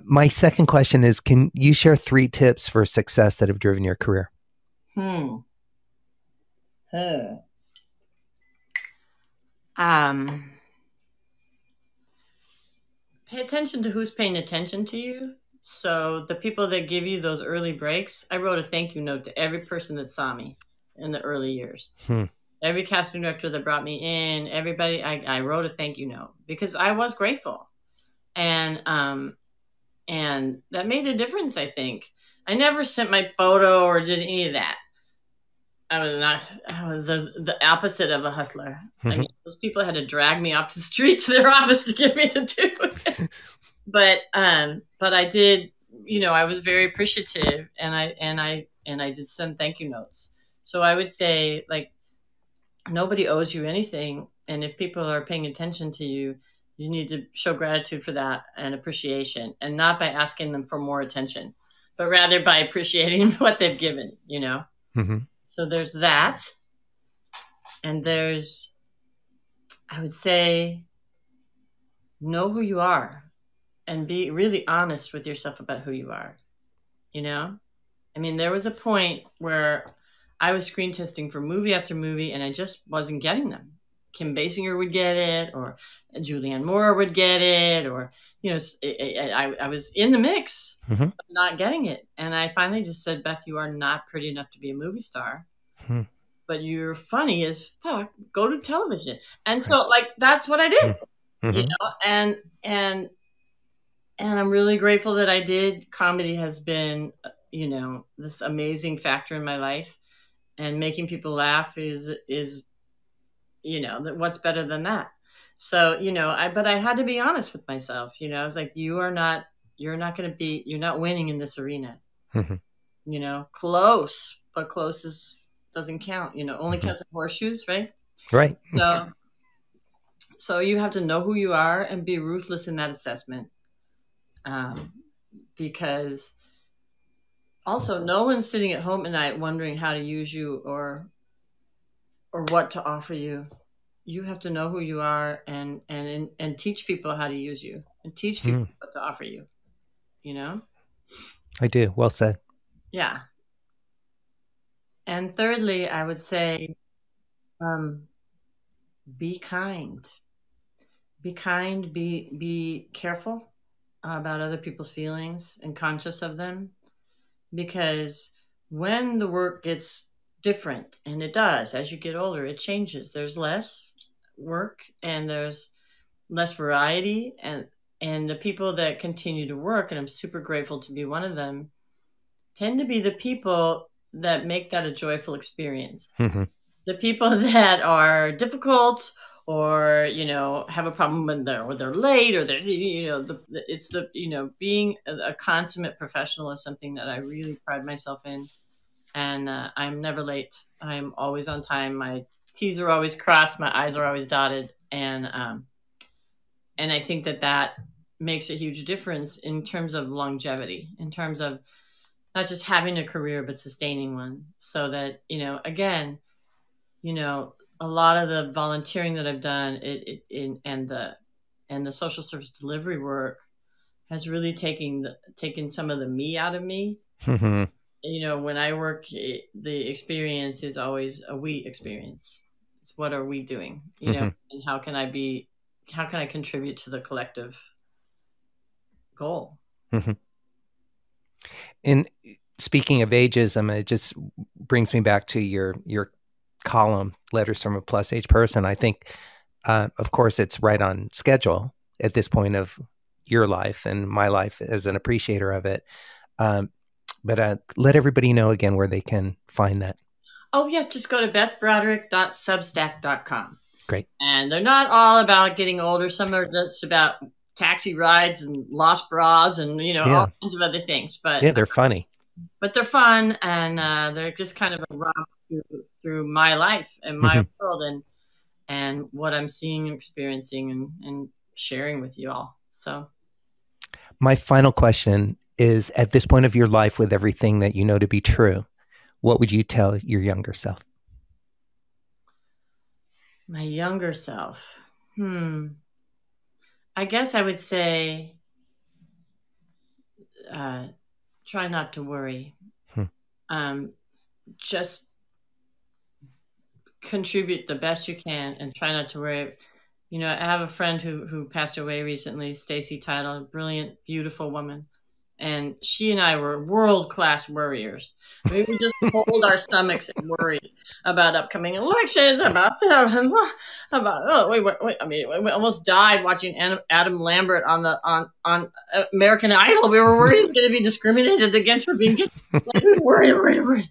My second question is, can you share 3 tips for success that have driven your career? Pay attention to who's paying attention to you. So the people that give you those early breaks, I wrote a thank you note to every person that saw me in the early years. Every casting director that brought me in, everybody, I wrote a thank you note because I was grateful. And that made a difference, I think. I never sent my photo or did any of that. I was the opposite of a hustler. I mean, those people had to drag me off the street to their office to get me to do it. But I did, I was very appreciative, and I did send thank you notes. So I would say, like, nobody owes you anything, and if people are paying attention to you, you need to show gratitude for that and appreciation, and not by asking them for more attention, but rather by appreciating what they've given. So there's that. And there's, I would say, know who you are and be really honest with yourself about who you are. I mean, there was a point where I was screen testing for movie after movie, and I just wasn't getting them. Kim Basinger would get it, or Julianne Moore would get it, or, you know, I was in the mix, Mm-hmm. not getting it. And I finally just said, Beth, you are not pretty enough to be a movie star, but you're funny as fuck. Go to television. And so, like, that's what I did, you know, and I'm really grateful that I did. Comedy has been, you know, this amazing factor in my life, and making people laugh is, you know, what's better than that? So, you know, but I had to be honest with myself. You know, I was like, you're not winning in this arena. You know, close, but close doesn't count. You know, only counts in horseshoes, right? Right. So you have to know who you are and be ruthless in that assessment. Because also no one's sitting at home at night wondering how to use you or what to offer you. You have to know who you are and teach people how to use you, and teach people what to offer you, you know? I do. Well said. Yeah. And thirdly, I would say, be kind. Be kind, be careful about other people's feelings and conscious of them, because when the work gets different, and it does, as you get older, it changes. There's less work and there's less variety, and the people that continue to work, and I'm super grateful to be one of them, tend to be the people that make that a joyful experience. The people that are difficult, or, you know, have a problem when they're late, or they're, you know, it's the, you know, being a consummate professional is something that I really pride myself in. And I'm never late. I'm always on time. My T's are always crossed. My I's are always dotted. And I think that makes a huge difference in terms of longevity, in terms of not just having a career, but sustaining one. So that, you know, again, you know, a lot of the volunteering that I've done and the social service delivery work has really taken some of the me out of me. You know, when I work, the experience is always a we experience. It's what are we doing, you know, and how can I contribute to the collective goal? And speaking of ageism, it just brings me back to your column, Letters from a Plus Age Person. I think, of course, it's right on schedule at this point of your life and my life as an appreciator of it. But let everybody know again where they can find that. Oh, yeah. Just go to bethbroderick.substack.com. Great. And they're not all about getting older. Some are just about taxi rides and lost bras and, you know, all kinds of other things. But yeah, they're funny. But they're fun, and they're just kind of a romp through my life and my world and what I'm seeing and experiencing and sharing with you all. So my final question is, at this point of your life, with everything that you know to be true, what would you tell your younger self? My younger self. I guess I would say, try not to worry. Just contribute the best you can and try not to worry. You know, I have a friend who passed away recently, Stacy Title, a brilliant, beautiful woman. And she and I were world-class worriers. We would just hold our stomachs and worry about upcoming elections, about wait. I mean, we almost died watching Adam Lambert on American Idol. We were worried he was going to be discriminated against for being gay. Like, we were worried.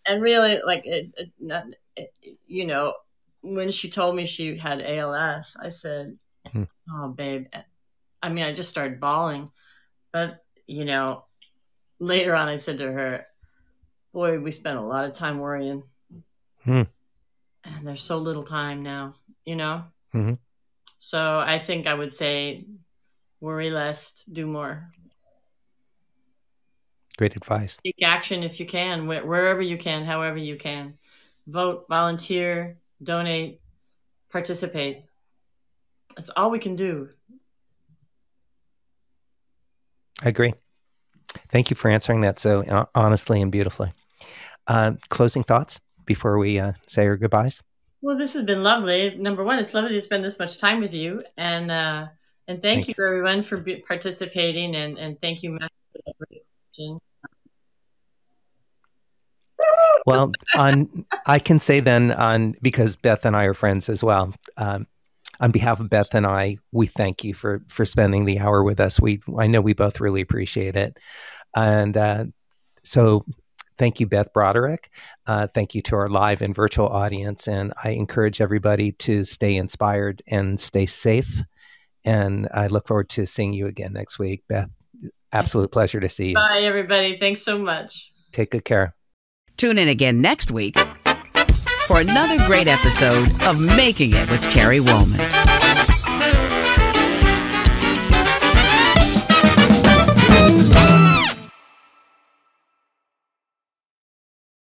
And really, like, you know, when she told me she had ALS, I said, "Oh, babe." I mean, I just started bawling, but. You know, later on I said to her, boy, we spent a lot of time worrying. And there's so little time now, you know? So I think I would say worry less, do more. Great advice. Take action if you can, wherever you can, however you can. Vote, volunteer, donate, participate. That's all we can do. I agree. Thank you for answering that so honestly and beautifully. Closing thoughts before we say our goodbyes? Well, this has been lovely. Number one, it's lovely to spend this much time with you. And thank you, everyone, for participating. And thank you, Matt, for that great question. Well, I can say then, because Beth and I are friends as well, on behalf of Beth and I, we thank you for spending the hour with us. I know we both really appreciate it. And so thank you, Beth Broderick. Thank you to our live and virtual audience. And I encourage everybody to stay inspired and stay safe. And I look forward to seeing you again next week. Beth, absolute pleasure to see you. Bye, everybody. Thanks so much. Take good care. Tune in again next week for another great episode of Making It with Terry Wollman.